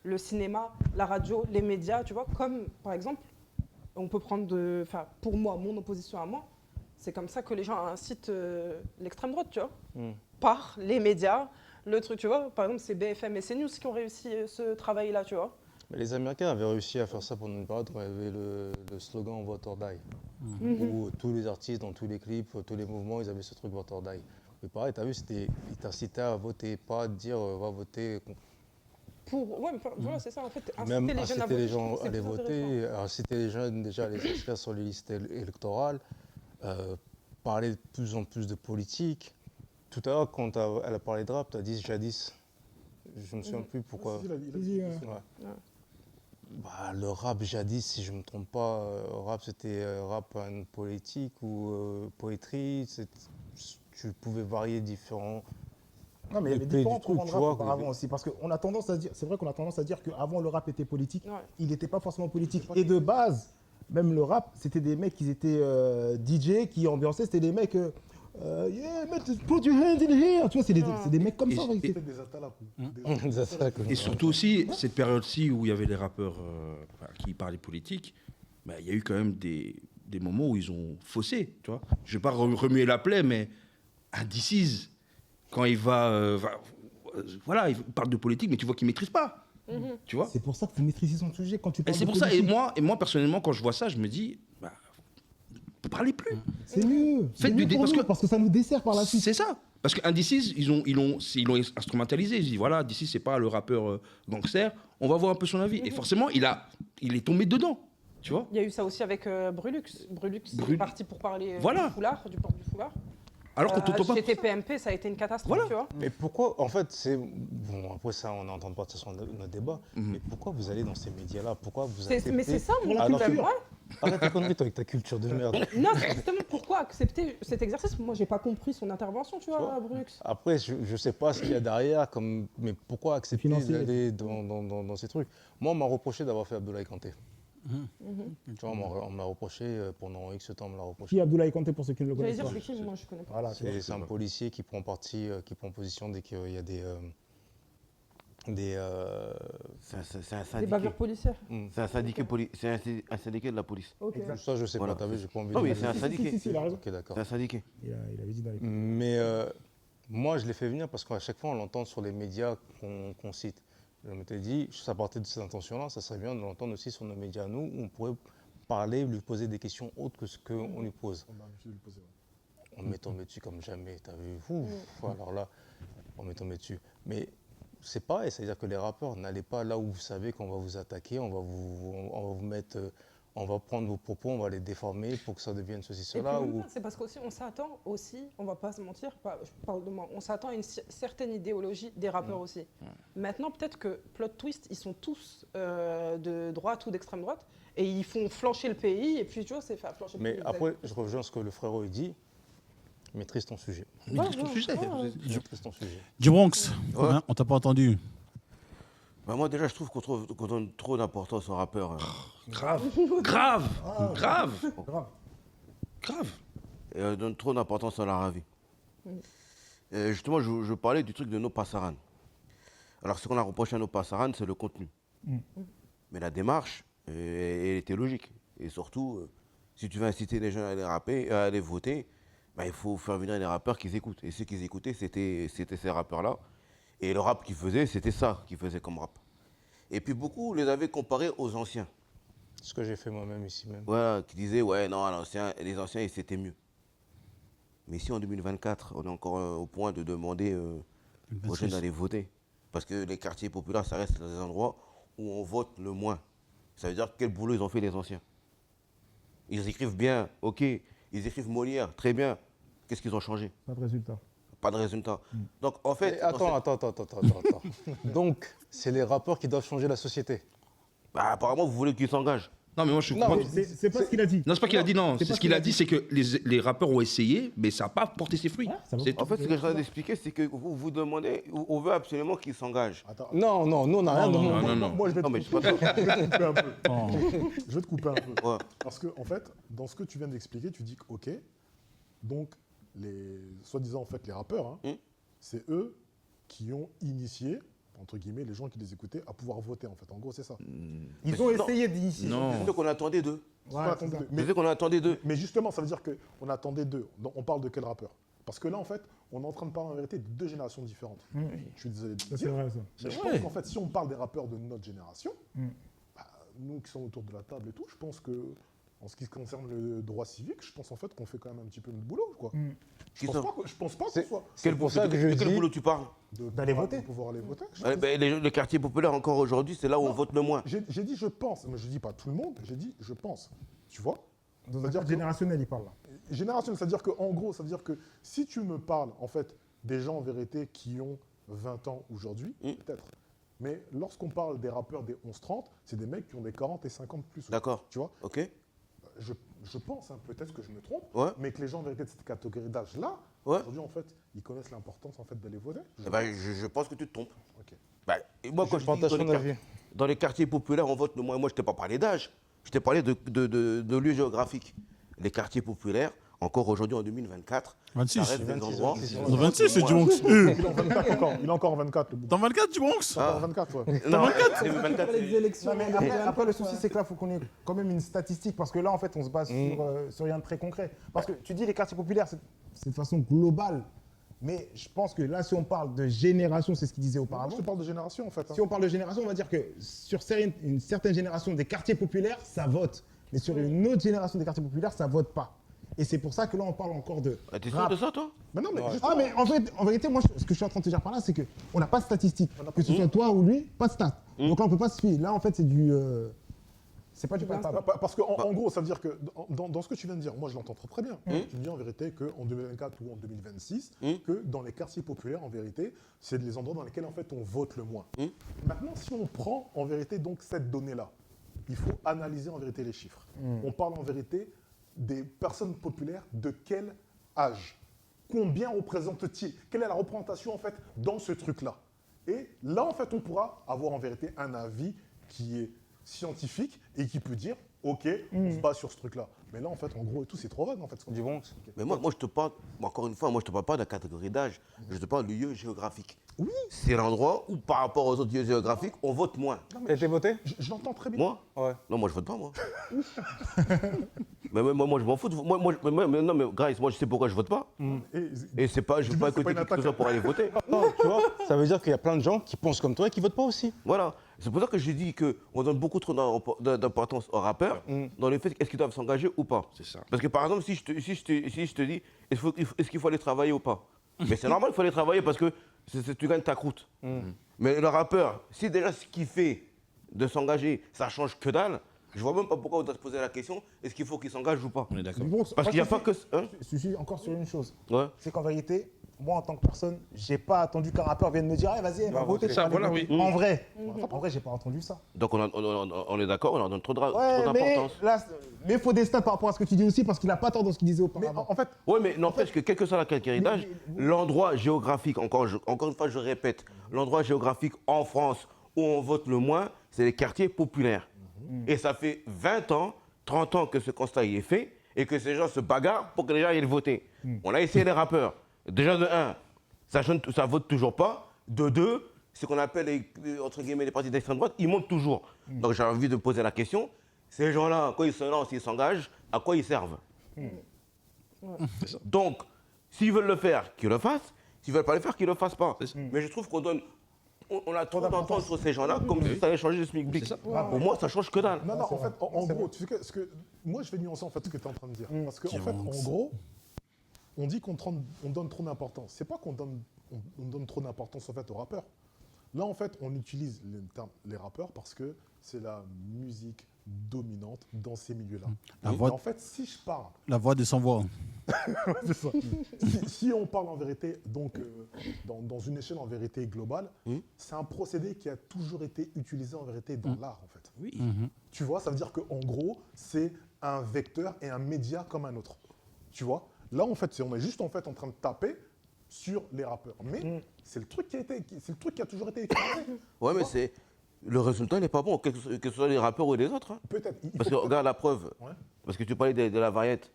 Le cinéma, la radio, les médias, tu vois, comme, par exemple, on peut prendre pour moi, mon opposition à moi, c'est comme ça que les gens incitent l'extrême droite, tu vois, par les médias, le truc, tu vois. Par exemple, c'est BFM et CNews qui ont réussi ce travail-là, tu vois. Mais les Américains avaient réussi à faire ça pendant une période où il y avait le slogan Vote or Die. Où tous les artistes, dans tous les clips, tous les mouvements, ils avaient ce truc Vote or Die. Mais pareil, tu as vu, ils t'incitaient à voter, pas à dire va voter. Ouais, mais voilà, c'est ça, en fait. Même inciter les jeunes inciter les gens à voter, je trouve que à aller c'est plus voter, inciter les jeunes déjà à les inscrire sur les listes électorales, parler de plus en plus de politique. Tout à l'heure, quand elle a parlé de rap, tu as dit jadis. Je me souviens plus pourquoi. Si, il a Si, dit- Ouais. Bah, le rap, jadis, si je ne me trompe pas, rap c'était rap and politique ou poétrie. Tu pouvais varier différents. Non, mais il y avait Épée différents du truc, courants de tu rap vois, auparavant que- aussi. Parce qu'on a tendance à dire, c'est vrai qu'on a tendance à dire qu'avant le rap était politique, Ouais. il n'était pas forcément politique. Et de base, même le rap, c'était des mecs qui étaient DJ, qui ambiançaient, c'était des mecs. Yeah, mate, put your hands in here. Tu vois, c'est des mecs comme ça. Et- ouais. Peut-être des atalaps. C'est ça que- Et surtout aussi, cette période-ci où il y avait les rappeurs qui parlaient politique, bah, il y a eu quand même des moments où ils ont faussé, tu vois. Je ne vais pas remuer la plaie, mais un DC's, quand il voilà, il parle de politique, mais tu vois qu'il ne maîtrise pas, tu vois. C'est pour ça qu'il faut maîtriser son sujet quand tu Et parles c'est de pour ça, et politique. moi, personnellement, quand je vois ça, je me dis, bah, parlez plus. C'est mieux. Faites C'est mieux du- pour parce nous, que- parce que ça nous dessert par la suite. C'est ça. Parce qu'un DC's, ils l'ont instrumentalisé. Ils disent, voilà, DC's, c'est pas le rappeur gangster, on va voir un peu son avis. Et forcément, il est tombé dedans, tu vois. Il y a eu ça aussi avec Brulux. Brulux Brul- est parti pour parler Voilà. du foulard, du port du foulard. Alors qu'on t'entend pas. Chez TPMP, ça a été une catastrophe, Voilà. tu vois. Mais pourquoi, en fait, c'est. Bon, après ça, on n'entend pas de toute façon notre débat. Mais pourquoi vous allez dans ces médias-là? Pourquoi vous acceptez. Mais c'est ça mon Alors que- problème. Ouais. Arrête tes conneries, toi, avec ta culture de merde. Non, c'est justement pourquoi accepter cet exercice. Moi, j'ai pas compris son intervention, tu vois, vois Brulux. Après, je ne sais pas ce qu'il y a derrière, mais pourquoi accepter Financier. d'aller dans ces trucs? Moi, on m'a reproché d'avoir fait Abdoulaye Kanté. Tu vois, on m'a reproché, pendant X temps, on me l'a reproché. Qui est Abdoulaye Kanté pour ceux qui ne le J'allais connaissent dire, pas c'est qui? Moi, je connais pas. Voilà, tu vois. C'est un policier qui prend parti, qui prend position dès qu'il y a des. C'est un Des syndiqué. bavures policières. C'est un syndiqué, c'est un syndiqué de la police. Ok. Ça, je sais Voilà. pas, t'as vu, j'ai pas envie Non, de. mais c'est un Si, syndiqué. si, il a raison. Ok, d'accord. C'est un syndiqué. Il avait dit dans les... Mais moi, je l'ai fait venir parce qu'à chaque fois, on l'entend sur les médias qu'on cite. Je m'étais dit, ça partait de cette intention-là, ça serait bien de l'entendre aussi sur nos médias à nous, où on pourrait parler, lui poser des questions autres que ce qu'on lui pose. On a l'habitude de le poser, ouais. On m'est tombé dessus comme jamais, t'as vu. Ouf, alors là, on m'est tombé dessus. Mais c'est pareil, c'est-à-dire que les rappeurs, n'allez pas là où vous savez qu'on va vous attaquer, on va vous mettre, on va prendre vos propos, on va les déformer pour que ça devienne ceci, Et cela. puis même Ou... pas, c'est parce qu'aussi on s'attend aussi, on va pas se mentir, je parle de moi, on s'attend à une certaine idéologie des rappeurs aussi. Maintenant peut-être que plot twist, ils sont tous de droite ou d'extrême droite et ils font flancher le pays et puis tu vois c'est faire flancher le Mais pays. après, je rejoins ce que le frérot il dit, maîtrise ton sujet. Maîtrise ton sujet. Maîtrise ton sujet. Du Bronx, Ouais. hein, on t'a pas entendu. Bah, moi, déjà, je trouve qu'on donne trop d'importance aux rappeurs. Grave. Grave. Grave. Grave. Grave. Et on donne trop d'importance à l'Arabie. Justement, je parlais du truc de No Passaran. Alors, ce qu'on a reproché à No Passaran, c'est le contenu. Mais la démarche, elle était logique. Et surtout, si tu veux inciter les jeunes à aller rapper, à aller voter, bah, il faut faire venir des rappeurs qu'ils écoutent. Et ceux qu'ils écoutaient, c'était ces rappeurs-là. Et le rap qu'ils faisaient, c'était ça qu'ils faisaient comme rap. Et puis beaucoup les avaient comparés aux anciens. Ce que j'ai fait moi-même ici même. Voilà, qui disaient, ouais, non, les anciens, c'était mieux. Mais si en 2024, on est encore au point de demander aux jeunes d'aller voter, parce que les quartiers populaires, ça reste des endroits où on vote le moins. Ça veut dire quel boulot ils ont fait les anciens. Ils écrivent bien, ok, ils écrivent Molière, très bien. Qu'est-ce qu'ils ont changé? Pas de résultat. Pas de résultat. Donc en fait... Et attends. Donc, c'est les rappeurs qui doivent changer la société. Bah, apparemment, vous voulez qu'ils s'engagent. Non, mais moi, je Non, comprends. mais C'est pas ce qu'il a dit. Non, c'est pas qu'il a dit non. c'est C'est pas ce qu'il a dit, c'est que les rappeurs ont essayé, mais ça n'a pas porté ses fruits. ça va C'est pas. En fait, ce que je train d'expliquer, c'est que vous demandez, on veut absolument qu'ils s'engagent. Attends, Non, nous on n'a rien demandé. non. moi je vais te Non, mais couper, je sais pas je vais te couper un peu. Oh. Je vais te couper un peu. Ouais. Parce que, en fait, dans ce que tu viens d'expliquer, tu dis que, ok, donc, les soi-disant, en fait, les rappeurs, hein, c'est eux qui ont initié, entre guillemets, les gens qui les écoutaient à pouvoir voter, en fait. En gros, c'est ça. Ils ont essayé d'initier. Non. C'est ce qu'on attendait d'eux. C'est pas attendre d'eux. C'est ce qu'on attendait d'eux. Mais justement, ça veut dire qu'on attendait d'eux. Donc, on parle de quel rappeur? Parce que là, en fait, on est en train de parler en vérité de deux générations différentes. Je suis désolé de le Ça, c'est dire. vrai, ça. Mais je pense qu'en fait, si on parle des rappeurs de notre génération, bah, nous qui sommes autour de la table et tout, je pense que, en ce qui concerne le droit civique, je pense en fait qu'on fait quand même un petit peu notre boulot, quoi. Je Qui pense sont- pas que- je pense pas qu'on C'est- soit C'est pour ça que je de quel dis. boulot tu parles? D'aller voter. de pouvoir aller voter. Les quartiers populaires, encore aujourd'hui, c'est là où on vote le moins. J'ai dit je pense, mais je dis pas tout le monde, j'ai dit je pense. Tu vois? Dans un C'est-à-dire cadre que- générationnel, il parle là. Génération, c'est-à-dire qu'en gros, ça veut dire que si tu me parles, en fait, des gens en vérité qui ont 20 ans aujourd'hui, peut-être. Mais lorsqu'on parle des rappeurs des 11-30, c'est des mecs qui ont des 40 et 50 plus. D'accord. Tu vois, Ok. je pense, hein, peut-être que je me trompe, Ouais. mais que les gens en vérité de cette catégorie d'âge-là, Ouais. aujourd'hui, en fait, ils connaissent l'importance en fait, d'aller voter. Eh ben, je pense que tu te trompes. Ok. Ben, et moi, quand Je je dis partage ton avis. dans les quartiers populaires, on vote le moins. Moi, je t'ai pas parlé d'âge. Je t'ai parlé de lieux géographiques. Les quartiers populaires, encore aujourd'hui en 2024, 26. ça reste des 26, endroits. 26. Dans 26, c'est du Bronx. Il est en 24 encore. Il est encore en 24. Le Dans 24, du Bronx. en 24, ouais. Non, Pour 2024, les élections. Non, mais après, le souci, c'est que là, il faut qu'on ait quand même une statistique, parce que là, en fait, on se base sur rien de très concret. Parce que tu dis les quartiers populaires, c'est de façon globale. Mais je pense que là, si on parle de génération, c'est ce qu'il disait Moi, auparavant. je te parle de génération, en fait. hein. Si on parle de génération, on va dire que sur une certaine génération des quartiers populaires, ça vote. Mais sur une autre génération des quartiers populaires, ça vote pas. Et c'est pour ça que là, on parle encore de. Ah, t'es sûr rap. de ça, toi? Mais non, mais Ouais. justement, Ah, mais en vérité, moi, ce que je suis en train de te dire par là, c'est qu'on n'a pas de statistiques. Que ce soit toi ou lui, pas de stats. Donc là, on peut pas se fier. Là, en fait, c'est du. C'est pas du palpable. Parce qu'en en gros, ça veut dire que dans ce que tu viens de dire, moi je l'entends très bien. Tu me dis en vérité qu'en 2024 ou en 2026, que dans les quartiers populaires, en vérité, c'est les endroits dans lesquels en fait on vote le moins. Maintenant, si on prend en vérité donc cette donnée-là, il faut analyser en vérité les chiffres. On parle en vérité des personnes populaires de quel âge? Combien représentent-ils? Quelle est la représentation en fait dans ce truc-là? Et là, en fait, on pourra avoir en vérité un avis qui est scientifique et qui peut dire, ok, on se base sur ce truc-là. Mais là, en fait, en gros, et tout, c'est trop vague, en fait. ce qu'on Du dit. Bronx. Mais moi, je te parle, encore une fois, moi, je te parle pas de la catégorie d'âge. Je te parle du lieu géographique. Oui. C'est l'endroit où, par rapport aux autres lieux géographiques, on vote moins. Et t'es voté? Je l'entends très bien. Moi? Ouais. Non, moi, je vote pas, moi. mais moi, je m'en fous. Non, mais Grace, moi, je sais pourquoi je vote pas. Et c'est pas, je veux pas C'est pas écouter une qui que ce attaque. soit pour aller voter. Non, tu vois, ça veut dire qu'il y a plein de gens qui pensent comme toi et qui votent pas aussi. Voilà. C'est pour ça que j'ai dit qu'on donne beaucoup trop d'importance aux rappeurs dans le fait est-ce qu'ils doivent s'engager ou pas. C'est ça. Parce que par exemple, si je te dis est-ce qu'il faut aller travailler ou pas, mais c'est normal qu'il faut aller travailler parce que tu gagnes ta croûte. Mais le rappeur, si déjà ce qu'il fait de s'engager, ça change que dalle, je vois même pas pourquoi on doit se poser la question est-ce qu'il faut qu'il s'engage ou pas. On est d'accord. Du Bronx, Parce moi, qu'il n'y a je pas suis- que. Hein Je suis encore sur une chose. Ouais. C'est qu'en vérité, moi, en tant que personne, j'ai pas attendu qu'un rappeur vienne me dire, ah, vas-y, va voter. Ça, allez voilà, voter. oui. En vrai, j'ai pas entendu ça. Donc on est d'accord, on leur donne trop Ouais, mais d'importance. là, mais il faut des stats par rapport à ce que tu dis aussi, parce qu'il a pas tort dans ce qu'il disait Mais auparavant. en fait, Oui, mais n'empêche que quel que soit la catégorie d'âge, l'endroit géographique, encore une fois, je répète, l'endroit géographique en France où on vote le moins, c'est les quartiers populaires. Et ça fait 20 ans, 30 ans que ce constat y est fait et que ces gens se bagarrent pour que les gens aillent voter. On a essayé les rappeurs. Déjà, de 1, ça vote toujours pas. De 2, ce qu'on appelle entre guillemets les partis d'extrême droite, ils montent toujours. Donc j'ai envie de poser la question, ces gens-là, quand ils se lancent, ils s'engagent, à quoi ils servent? Donc, s'ils veulent le faire, qu'ils le fassent. S'ils veulent pas le faire, qu'ils le fassent pas. Mais je trouve qu'on donne, on a trop d'entente sur ces gens-là, comme si ça allait changer le SMIC blic. Pour moi, ça change que dalle. non, en c'est fait, vrai. en gros, tu sais moi, je vais nuancer en fait ce que tu es en train de dire. Parce qu'en fait, en gros, on dit qu'on donne trop d'importance. C'est pas qu'on donne trop d'importance en fait aux rappeurs. Là, en fait, on utilise le terme les rappeurs parce que c'est la musique dominante dans ces milieux-là. La Et voix- en fait, si je parle, La voix des sans-voix. c'est ça. Si on parle en vérité, donc dans une échelle en vérité globale, c'est un procédé qui a toujours été utilisé en vérité dans l'art, en fait. Oui. Tu vois, ça veut dire qu'en gros, c'est un vecteur et un média comme un autre. Tu vois, là, en fait, on est juste en fait en train de taper sur les rappeurs. Mais c'est le truc qui a toujours été utilisé. Ouais, mais c'est. Le résultat n'est pas bon, que ce soit les rappeurs ou les autres. Hein. Peut-être. Il Parce que faut- regarde la preuve. Ouais. Parce que tu parlais de la variété.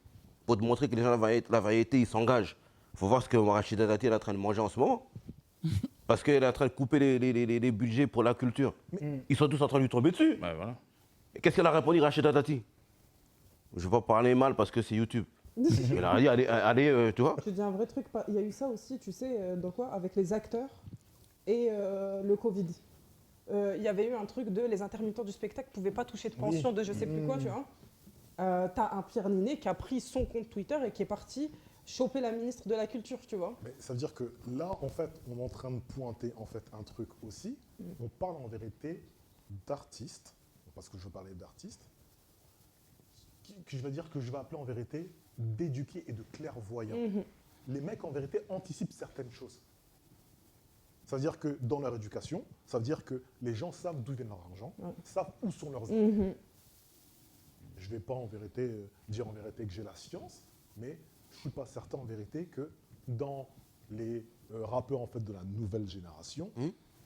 Pour te montrer que les gens de la variété, ils s'engagent. Il faut voir ce que Rachida Dati est en train de manger en ce moment. Parce qu'elle est en train de couper les budgets pour la culture. Ils sont tous en train de lui tomber dessus. Ouais, voilà. Et qu'est-ce qu'elle a répondu, Rachida Dati? Je ne vais pas parler mal parce que c'est YouTube. Elle a dit, allez, tu vois. Je te dis un vrai truc, il y a eu ça aussi, tu sais, dans quoi? Avec les acteurs et le Covid. Il y avait eu un truc de les intermittents du spectacle ne pouvaient pas toucher de pension de je sais plus quoi, tu vois. T'as un Pierre Ninet qui a pris son compte Twitter et qui est parti choper la ministre de la Culture, tu vois. Mais ça veut dire que là, en fait, on est en train de pointer en fait un truc aussi. On parle en vérité d'artistes, parce que je veux parler d'artistes, que je vais dire que je vais appeler en vérité d'éduqués et de clairvoyants. Les mecs en vérité anticipent certaines choses. Ça veut dire que dans leur éducation, ça veut dire que les gens savent d'où vient leur argent, Ouais. savent où sont leurs intérêts. Mhm. Je ne vais pas en vérité dire en vérité que j'ai la science, mais je ne suis pas certain en vérité que dans les rappeurs en fait, de la nouvelle génération,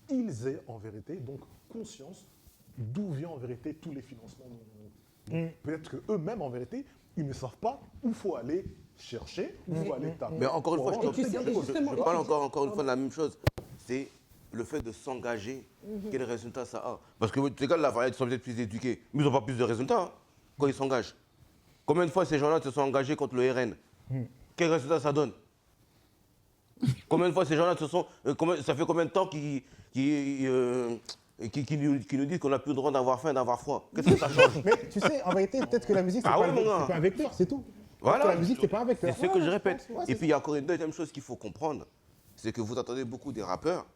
ils aient en vérité donc conscience d'où vient en vérité tous les financements. Peut-être qu'eux-mêmes en vérité, ils ne savent pas où il faut aller chercher, où il faut aller taper. Mais encore une fois, pour je avoir- je parle encore une fois de la même chose. C'est le fait de s'engager, quel résultat ça a. Parce que ces gars, la variété sont peut-être plus éduqués, mais ils n'ont pas plus de résultats hein, quand ils s'engagent. Combien de fois ces gens-là se sont engagés contre le RN? Quel résultat ça donne? Combien de fois ces gens-là se sont... ça fait combien de temps qu'ils nous disent qu'on n'a plus le droit d'avoir faim, d'avoir froid? Qu'est-ce que ça change? Mais tu sais, en vérité, peut-être que la musique, c'est Ah pas, ouais, mon gars. c'est pas un vecteur, c'est tout. Voilà. Parce que la musique, c'est pas un C'est vecteur. ce que je répète. Ouais, Et puis il y a encore une deuxième chose qu'il faut comprendre, c'est que vous entendez beaucoup des rappeurs,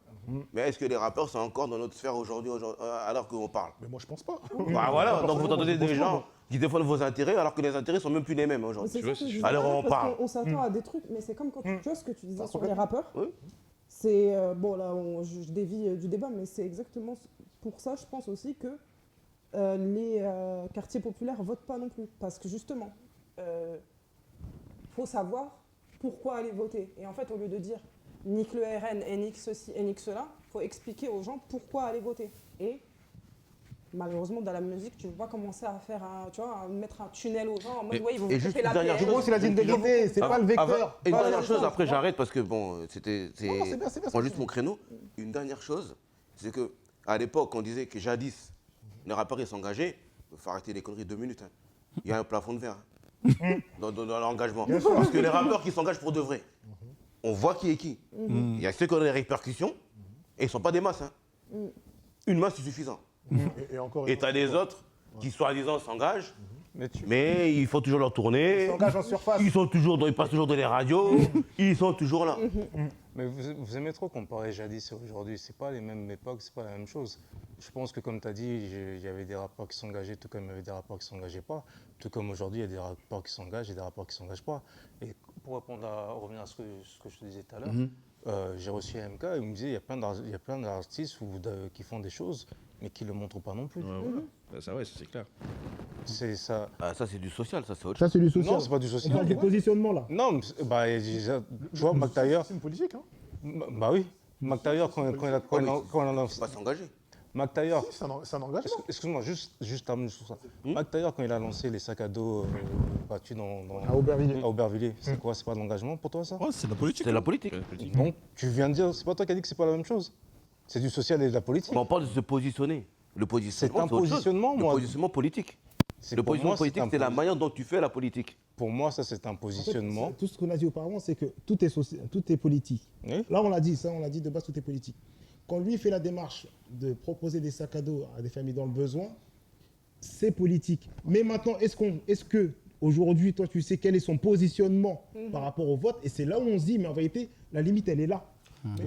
mais est-ce que les rappeurs sont encore dans notre sphère aujourd'hui, alors qu'on parle? Mais moi, je pense pas. Bah voilà, donc vous entendez Personnellement, des je pense gens qui défendent vos intérêts alors que les intérêts sont même plus les mêmes Mais aujourd'hui. c'est ça que je disais, Alors, on parce parle. qu'on s'attend à des trucs, mais c'est comme quand tu vois ce que tu disais sur les complètement. rappeurs. Oui. C'est bon là, je dévie du débat, mais c'est exactement pour ça, je pense aussi que les quartiers populaires votent pas non plus, parce que justement, faut savoir pourquoi aller voter. Et en fait, au lieu de dire nique le RN et nique ceci et nique cela, faut expliquer aux gens pourquoi aller voter. Et malheureusement, dans la musique, tu vas commencer à faire à mettre un tunnel aux gens en mode Et- ouais, ils vont et vous juste couper la une dernière paix. En gros, c'est la digne de vérité, c'est pas le vecteur. Une Voilà, dernière c'est chose, ça. après j'arrête parce que bon, c'est Non, c'est bien, c'est bien, prends c'est juste bien. mon créneau. Une dernière chose, c'est que à l'époque, on disait que jadis, les rappeurs ils s'engageaient, il faut arrêter les conneries 2 minutes. Hein. Il y a un plafond de verre hein, dans l'engagement. Parce que les rappeurs qui s'engagent pour de vrai, on voit qui est qui. Il y a ceux qui ont des répercussions et ils ne sont pas des masses. Hein. Une masse c'est suffisant. Et encore Et une tu as des autres qui soi-disant s'engagent, Mais mais il faut toujours leur tourner. Ils s'engagent en surface. Ils passent toujours dans les radios, ils sont toujours là. Mais vous aimez trop comparer jadis et aujourd'hui. C'est pas les mêmes époques, c'est pas la même chose. Je pense que comme tu as dit, il y avait des rapports qui s'engageaient, tout comme il y avait des rapports qui ne s'engageaient pas. Tout comme aujourd'hui, il y a des rapports qui s'engagent et des rapports qui ne s'engagent pas. Et pour revenir à ce que je te disais tout à l'heure, j'ai reçu MK, il me disait il y a plein d'artistes qui font des choses, mais qui ne le montrent pas non plus. Ça, ouais, c'est clair. C'est ça. Ah, ça c'est du social, ça c'est autre Ça, chose. c'est du social. Non, c'est pas du On social. parle du positionnement, là. Non, mais tu vois, Mac Taylor, C'est une politique, hein. bah oui, Mac Taylor, quand il a Pas s'engager. Mac Taylor, Si, c'est un engagement. excuse-moi, juste termine sur ça. Mac Taylor, quand il a lancé les sacs à dos battus À Aubervilliers. à Aubervilliers, c'est quoi, c'est pas de l'engagement pour toi ça? Ouais, c'est la politique. C'est de la politique. Donc, tu viens de dire, c'est pas toi qui as dit que c'est pas la même chose. C'est du social et de la politique. Mais on parle de se positionner. Le C'est positionnement, un autre chose. positionnement, Le moi. positionnement politique. C'est Le pour positionnement moi, politique, c'est la manière dont tu fais la politique. Pour moi, ça, c'est un En fait, positionnement. tout ce qu'on a dit auparavant, c'est que tout est politique. Oui. Là, on l'a dit, ça, on l'a dit de base, tout est politique. Quand lui fait la démarche de proposer des sacs à dos à des familles dans le besoin, c'est politique. Mais maintenant, est-ce que aujourd'hui, toi, tu sais quel est son positionnement par rapport au vote? Et c'est là où on se dit, mais en vérité, la limite, elle est là.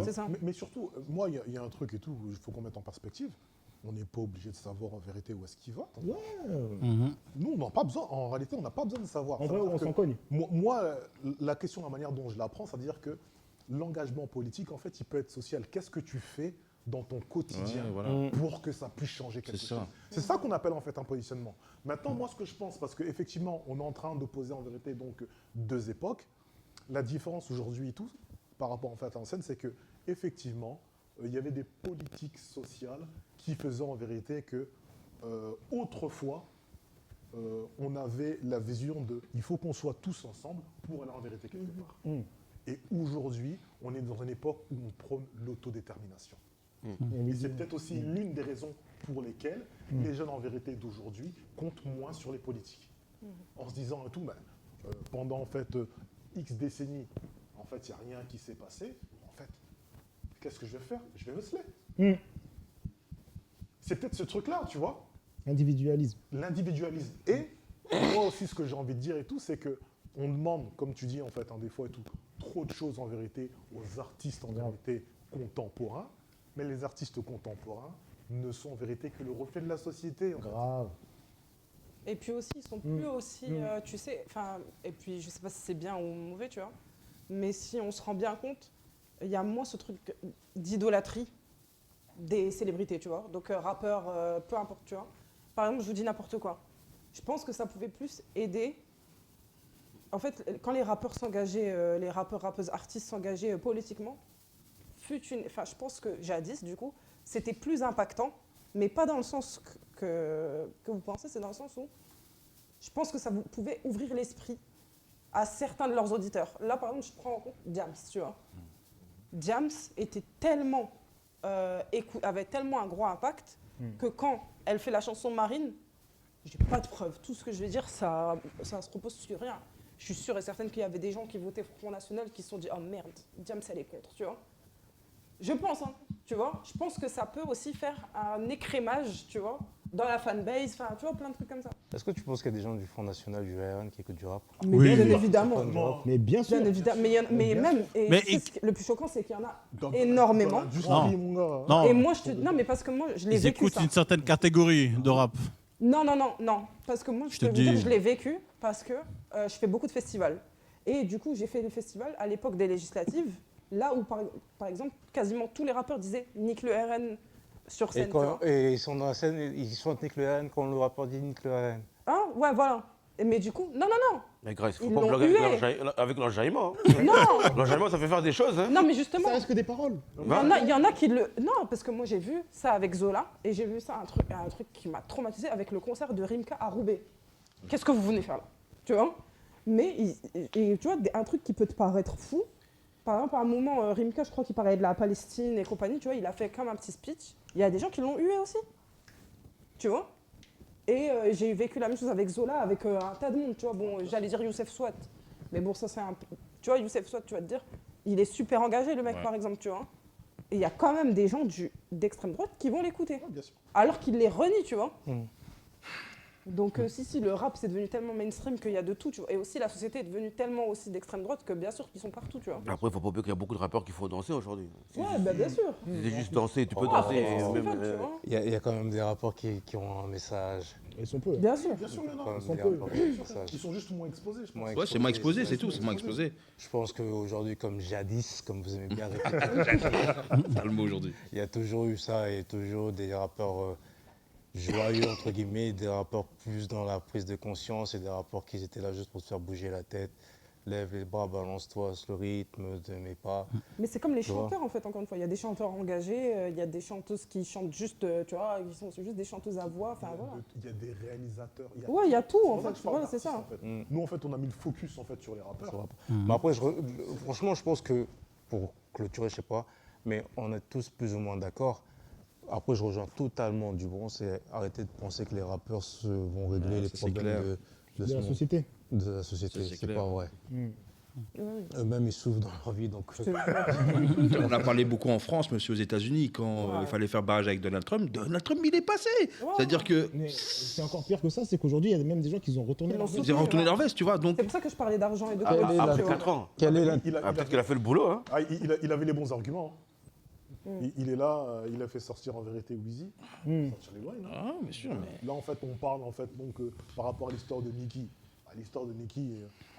C'est ça. Mais surtout, moi, il y a un truc et tout, il faut qu'on mette en perspective. On n'est pas obligé de savoir en vérité où est-ce qu'il vote. Ouais. Nous, on n'a pas besoin, en réalité, on n'a pas besoin de savoir. En Ça vrai, veut dire on que s'en cogne. Moi, la question, la manière dont je l'apprends, c'est-à-dire que l'engagement politique, en fait, il peut être social. Qu'est-ce que tu fais dans ton quotidien Ouais, voilà. pour que ça puisse changer quelque C'est chose? ça. C'est ça qu'on appelle en fait un positionnement. Maintenant, moi, ce que je pense, parce qu'effectivement, on est en train d'opposer en vérité donc 2 époques. La différence aujourd'hui et tout, par rapport en fait à l'ancienne, c'est que effectivement, il y avait des politiques sociales qui faisaient en vérité que autrefois, on avait la vision de il faut qu'on soit tous ensemble pour aller en vérité quelque part. Et aujourd'hui, on est dans une époque où on prône l'autodétermination. Et c'est peut-être aussi l'une des raisons pour lesquelles les jeunes en vérité d'aujourd'hui comptent moins sur les politiques. En se disant et tout, pendant en fait X décennies, en fait, il n'y a rien qui s'est passé. En fait, qu'est-ce que je vais faire? Je vais hustler. C'est peut-être ce truc-là, tu vois, Individualisme. l'individualisme. Et moi aussi, ce que j'ai envie de dire et tout, c'est que on demande, comme tu dis en fait, des fois et tout, trop de choses en vérité aux artistes en vérité contemporains, mais les artistes contemporains ne sont en vérité que le reflet de la société. en fait. Grave. Et puis aussi, ils sont plus aussi, tu sais, enfin, et puis je sais pas si c'est bien ou mauvais, tu vois, mais si on se rend bien compte, il y a moins ce truc d'idolâtrie des célébrités, tu vois. Donc rappeurs, peu importe, tu vois. Par exemple, je vous dis n'importe quoi. Je pense que ça pouvait plus aider. En fait, quand les rappeurs s'engageaient, les rappeurs, rappeuses, artistes s'engageaient politiquement, enfin, je pense que jadis, du coup, c'était plus impactant, mais pas dans le sens que vous pensez, c'est dans le sens où je pense que ça pouvait ouvrir l'esprit à certains de leurs auditeurs. Là, par exemple, je prends en compte Diams, tu vois. Diams était tellement, avait tellement un gros impact que quand elle fait la chanson Marine, j'ai pas de preuves. Tout ce que je vais dire, ça se repose sur rien. Je suis sûre et certaine qu'il y avait des gens qui votaient Front National qui se sont dit « Oh merde, Diams, elle est contre », tu vois. Je pense, hein, tu vois. Je pense que ça peut aussi faire un écrémage, tu vois, dans la fanbase, enfin, tu vois, plein de trucs comme ça. Est-ce que tu penses qu'il y a des gens du Front National, du RN qui écoutent du rap? Mais Oui. bien évidemment. Mais bien sûr. Bien évidemment. Mais Bien même, et Mais tu sais le plus choquant, c'est qu'il y en a Dans- énormément. dans l'industrie, Non. mon gars. Non, Et moi, non, mais parce que moi, je l'ai ils vécu, écoutent ça. une certaine catégorie de rap. Non. Parce que moi, Je je te peux vous dire, dis. je l'ai vécu parce que je fais beaucoup de festivals. Et du coup, j'ai fait des festivals à l'époque des législatives, là où, par exemple, quasiment tous les rappeurs disaient « nique le RN » sur Et, scène. tu vois. et ils sont dans la scène, ils chantent Nick le RN quand le rappeur dit Nick le RN. Hein? Ouais, voilà. Mais du coup, non. Mais Grace, faut Ils pas l'ont blaguer hué. avec l'enjaillement. Hein. Non, L'enjaillement, ça fait faire des choses. Hein. non, mais justement, Ça reste que des paroles. il y en a qui le... Non, parce que moi, j'ai vu ça avec Zola, et j'ai vu ça, un truc qui m'a traumatisé avec le concert de Rimka à Roubaix. Qu'est-ce que vous venez faire là? Tu vois? Mais, et tu vois, un truc qui peut te paraître fou, par exemple, à un moment, Rimka, je crois qu'il parlait de la Palestine et compagnie, tu vois, il a fait comme un petit speech. Il y a des gens qui l'ont hué aussi. Tu vois? Et j'ai vécu la même chose avec Zola, avec un tas de monde, tu vois. Bon, j'allais dire Youssef Swat. Mais bon, ça c'est un peu... Tu vois, Youssef Swat, tu vas te dire, il est super engagé, le mec, par exemple, tu vois. Et il y a quand même des gens d'extrême droite qui vont l'écouter. Ouais, bien sûr. Alors qu'il les renie, tu vois. Donc si, le rap, c'est devenu tellement mainstream qu'il y a de tout, tu vois. Et aussi, la société est devenue tellement aussi d'extrême droite que bien sûr qu'ils sont partout, tu vois. Après, il faut pas oublier qu'il y a beaucoup de rappeurs qu'il faut danser aujourd'hui. Ouais, bah bien sûr. C'est juste danser, tu peux Après, danser. c'est ce qu'ils même, veulent, tu vois. Il y a quand même des rappeurs qui ont un message. Ils sont peu. Bien sûr. Bien sûr, il y en Quand a. même Ils sont des peu. rappeurs qui ont un message. Ils sont juste moins exposés, je pense. Moins Ouais, c'est moins exposé, c'est tout, c'est moins exposé. Je pense qu'aujourd'hui, comme jadis, comme vous aimez bien répéter, T'as le mot aujourd'hui. il y a toujours eu ça et toujours des rappeurs joyeux, entre guillemets, des rappeurs plus dans la prise de conscience et des rappeurs qui étaient là juste pour te faire bouger la tête. Lève les bras, balance-toi sur le rythme de mes pas. Mais c'est comme les Tu vois. chanteurs, en fait, encore une fois. Il y a des chanteurs engagés, il y a des chanteuses qui chantent juste, tu vois, qui sont juste des chanteuses à voix, enfin voilà. Il y a des réalisateurs. Ouais, il y a tout, en pour ça fait. que je parle Voilà, c'est ça. d'artistes, en fait. Nous, en fait, on a mis le focus en fait, sur les rappeurs. Ça va pas. Mais après, franchement, je pense que, pour clôturer, je sais pas, mais on est tous plus ou moins d'accord. Après, je rejoins totalement Dubron, c'est arrêter de penser que les rappeurs vont régler les ça, c'est problèmes clair. de De ce la monde, société. de la société. Ça, c'est C'est clair. pas vrai. Ouais. Eux-mêmes, ils souffrent dans leur vie, donc On a parlé beaucoup en France, mais aussi aux États-Unis, quand Ouais. il fallait faire barrage avec Donald Trump. Donald Trump, il est passé. C'est-à-dire que Mais c'est encore pire que ça, c'est qu'aujourd'hui, il y a même des gens qui ont retourné Ils leur l'ont veste. ils ont retourné leur veste, tu vois. Donc, C'est pour ça que je parlais d'argent et de Quel est politique, la- tu Après vois. 4 ans. quelle est la... Peut-être qu'il a fait le boulot. Hein. Il avait les bons arguments. Il est là, il a fait sortir en vérité Wheezy, sortir les wines. Hein. ah, bien sûr, mais Là, en fait, on parle en fait, donc, par rapport à l'histoire de Nicki. L'histoire de Nicki,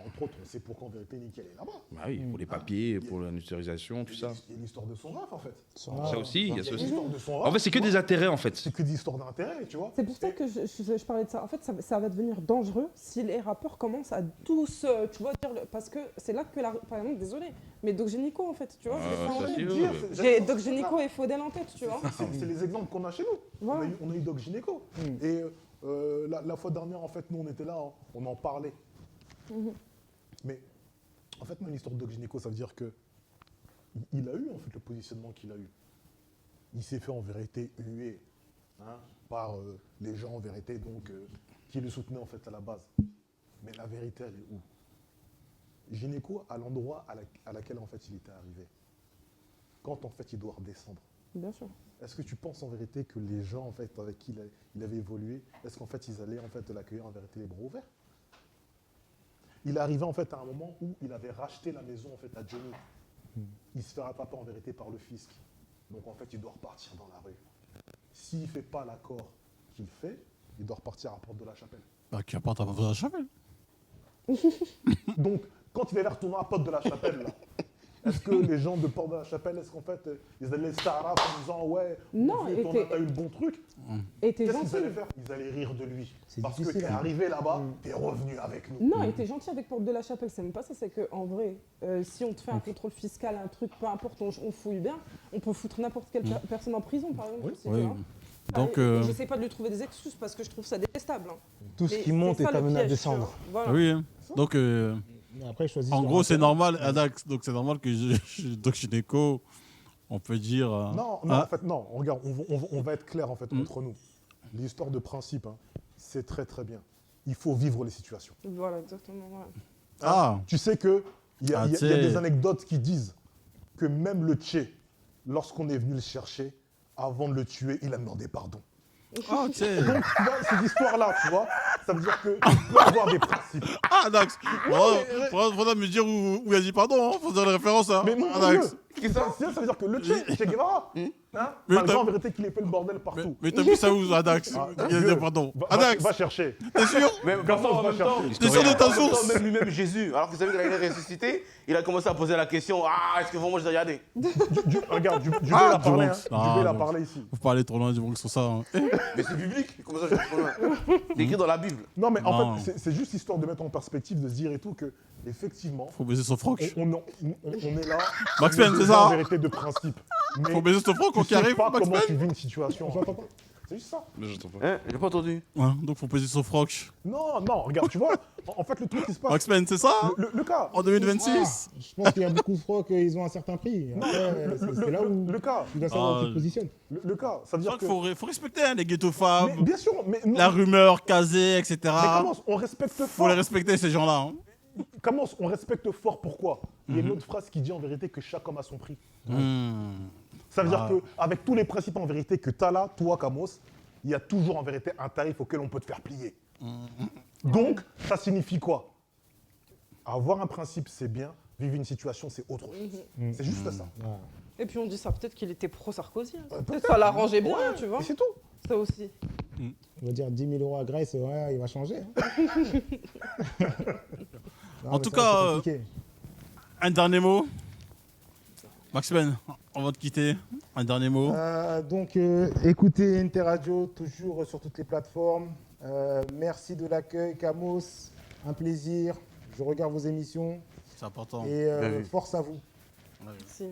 entre autres, on sait pourquoi en vérité Nicki elle est là-bas. bah oui, pour les papiers, pour la numérisation, tout ça. Il y a l'histoire de son rap, en fait. Ça aussi, il y a Il y a ça aussi. l'histoire de son rap. En fait, c'est que tu des vois. intérêts, en fait. C'est que des histoires d'intérêt, tu vois. C'est pour ça que je parlais de ça. En fait, ça va devenir dangereux si les rappeurs commencent à tous, tu vois, dire... Parce que c'est là que, par exemple, désolé, mais Doc Gynéco, en fait, tu vois. Ah, c'est ça, pas si, vrai. ouais, ouais. J'ai Doc Gynéco et Faudel en tête, tu vois. C'est les exemples qu'on a chez nous. Voilà. On a eu Doc Gynéco. Et la fois dernière, en fait, nous, on était là, on en parlait. Mais en fait, moi, l'histoire de Doc Gynéco, ça veut dire que il a eu en fait le positionnement qu'il a eu. Il s'est fait en vérité huer par les gens en vérité donc qui le soutenaient en fait à la base. Mais la vérité, elle est où? Gynéco à l'endroit à laquelle en fait il était arrivé. Quand en fait il doit redescendre. Bien sûr. Est-ce que tu penses en vérité que les gens en fait avec qui il avait évolué, est-ce qu'en fait ils allaient en fait l'accueillir en vérité les bras ouverts? Il est arrivé en fait à un moment où il avait racheté la maison en fait à Johnny. Il se fait rattraper en vérité par le fisc. Donc en fait il doit repartir dans la rue. S'il ne fait pas l'accord qu'il fait, il doit repartir à Porte de la Chapelle. Bah, qui apporte à la chapelle. Donc quand il est retourné à Porte de la Chapelle, là, Est-ce que les gens de Port de la Chapelle, est-ce qu'en fait, ils allaient Sahara en disant ouais, Non, on a eu le bon truc? Et t'es Qu'est-ce qu'ils gentil. allaient faire? Ils allaient rire de lui. C'est Parce que difficile, t'es hein. arrivé là-bas, t'es revenu avec nous. Non, et t'es gentil avec Porte de la Chapelle, c'est même pas ça, c'est qu'en vrai, si on te fait un contrôle fiscal, un truc, peu importe, on fouille bien, on peut foutre n'importe quelle personne en prison, par exemple. si tu Oui. vois. Donc, Et j'essaie pas de lui trouver des excuses parce que je trouve ça détestable. Hein. Tout ce Et qui monte c'est est ça, le amené à piège, descendre. tu vois. Voilà. oui. Donc, Mais après, choisis en sur gros, un c'est terrain. normal, Adax. Donc, c'est normal que donc gynéco, on peut dire. Non, hein, en fait, non. Regarde, on va être clair en fait entre nous. L'histoire de principe, hein, c'est très très bien. Il faut vivre les situations. Voilà, exactement. Voilà. Ah, Tu sais que il y a tu sais. des anecdotes qui disent que même le Tché, lorsqu'on est venu le chercher, avant de le tuer, il a demandé pardon. ah, tu sais. Donc, tu vois, cette histoire-là, tu vois, ça veut dire que tu peux avoir des principes. Ah, Dax. Faudra me dire où il a dit pardon. Faut dire la référence. Hein. Mais non, Ah, Dax. ça veut dire que le Che Guevara, hein, Mais malgré t'as- en vérité qu'il ait fait le bordel partout. Mais t'as vu ça où, Adax? Ah, Il a dit Dieu, pardon. va Adax, chercher. t'es sûr? Mais Personne en va même temps, chercher. T'es sûr de ta en même temps, source? même lui-même Jésus, alors qu'il savait qu'il allait ressusciter, il a commencé à poser la question, ah, est-ce que vraiment je dois y aller? Regarde, Dubé Ah, l'a parlé, Bronx. hein. Ah, Dubé l'a Bronx. parlé ici. Faut pas aller trop loin du Bronx sur ça. Hein. Mais c'est biblique, comment ça je suis trop loin? C'est écrit dans la Bible. Non, mais Non. en fait, c'est juste histoire de mettre en perspective, de se dire et tout que, effectivement, Faut baiser son froc. on est là. Max on est Payne, c'est des ça? gens en vérité de principe. Mais Faut baiser son froc tu quand il sais arrive, pas Max comment Payne. tu vis une situation. C'est juste ça. Hein? J'ai pas entendu. Ouais, donc faut baiser son froc. Non, regarde, tu vois, en fait, le truc qui se passe. Max Payne, c'est ça? Le cas. En 2026? Je pense qu'il y a beaucoup de frocs, ils ont un certain prix. Après, c'est là où Le cas. tu dois savoir où tu Ah, te positionnes. Le cas. Ça veut Je dire crois que. qu'il faut respecter hein, les ghetto femmes, Mais bien sûr, mais non. la rumeur, casée, etc. Mais comment on respecte Faut fort? les respecter, ces gens-là. Hein. Comment on respecte fort? Pourquoi? Il y a une autre phrase qui dit en vérité que chaque homme a son prix. Ça veut dire qu'avec tous les principes en vérité que tu as là, toi, Kamos, il y a toujours en vérité un tarif auquel on peut te faire plier. Donc, ça signifie quoi? Avoir un principe, c'est bien. Vivre une situation, c'est autre chose. C'est juste ça. Et puis on dit ça, peut-être qu'il était pro-Sarkozy. Hein. Peut-être peut-être. ça l'arrangeait bien, Ouais, tu vois. et c'est tout. Ça aussi. On va dire 10 000 € à Grace, ouais, il va changer. hein. Non, En mais tout ça, cas, c'est compliqué. Un dernier mot. Max Payne, on va te quitter. Un dernier mot. Donc, écoutez Interradio, toujours sur toutes les plateformes. Merci de l'accueil, Kamos. Un plaisir. Je regarde vos émissions. C'est important. Et Bien vu. force à vous. Si.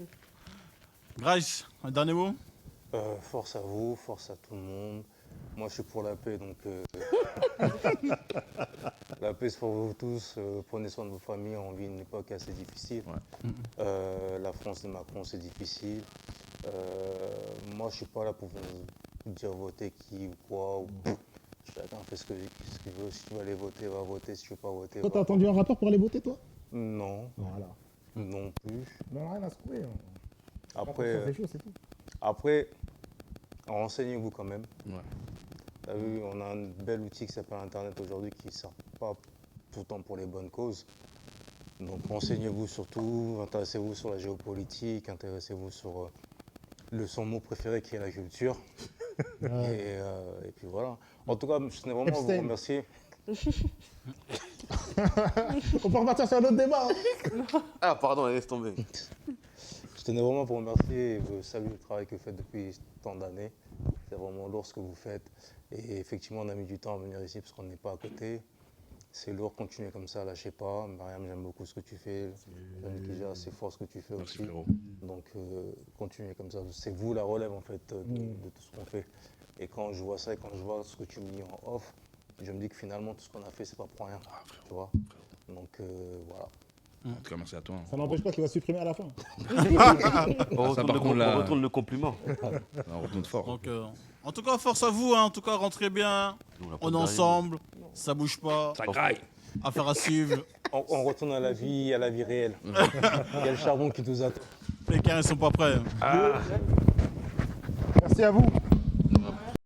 Grace, un dernier mot. Force à vous, force à tout le monde. Moi, je suis pour la paix, donc la paix c'est pour vous tous. Prenez soin de vos familles. On vit une époque assez difficile. La France de Macron, c'est difficile. Moi, je suis pas là pour vous dire voter qui ou quoi. Chacun fait ce qu'il veut. Si tu veux aller voter, va voter. Si tu veux pas voter, Toi, va t'as pas. attendu un rapport pour aller voter, toi? Non, Voilà. non plus. Non, rien à se trouver. Après, c'est chaud, c'est tout. Après, renseignez-vous quand même. Ouais. T'as vu, on a un bel outil qui s'appelle Internet aujourd'hui qui ne sert pas tout le temps pour les bonnes causes. Donc renseignez-vous surtout, intéressez-vous sur la géopolitique, intéressez-vous sur son mot préféré qui est la culture. Et puis voilà. En tout cas, je tenais vraiment à vous Epstein. remercier. On peut repartir sur un autre débat. hein. Ah, pardon, laisse tomber. Je tenais vraiment à vous remercier et vous saluer le travail que vous faites depuis tant d'années. C'est vraiment lourd ce que vous faites. Et effectivement, on a mis du temps à venir ici parce qu'on n'est pas à côté. C'est lourd, continuez comme ça, lâchez pas. Mariam, j'aime beaucoup ce que tu fais. J'aime déjà, c'est fort ce que tu fais Merci, aussi. frérot. Donc, continuez comme ça. C'est vous la relève en fait de tout ce qu'on fait. Et quand je vois ça et quand je vois ce que tu me dis en off, je me dis que finalement, tout ce qu'on a fait, c'est pas pour rien. Tu vois. Donc, voilà. En tout cas, merci à toi. hein. Ça n'empêche pas qu'il va supprimer à la fin. On par contre, là- retourne le compliment. On retourne fort. Donc, en tout cas, force à vous. Hein. En tout cas, rentrez bien. On est ensemble. Ça bouge pas. Ça graille. Affaire à suivre. On retourne à la vie réelle. Il y a le charbon qui nous attend. Les carrés sont pas prêts. Merci à vous.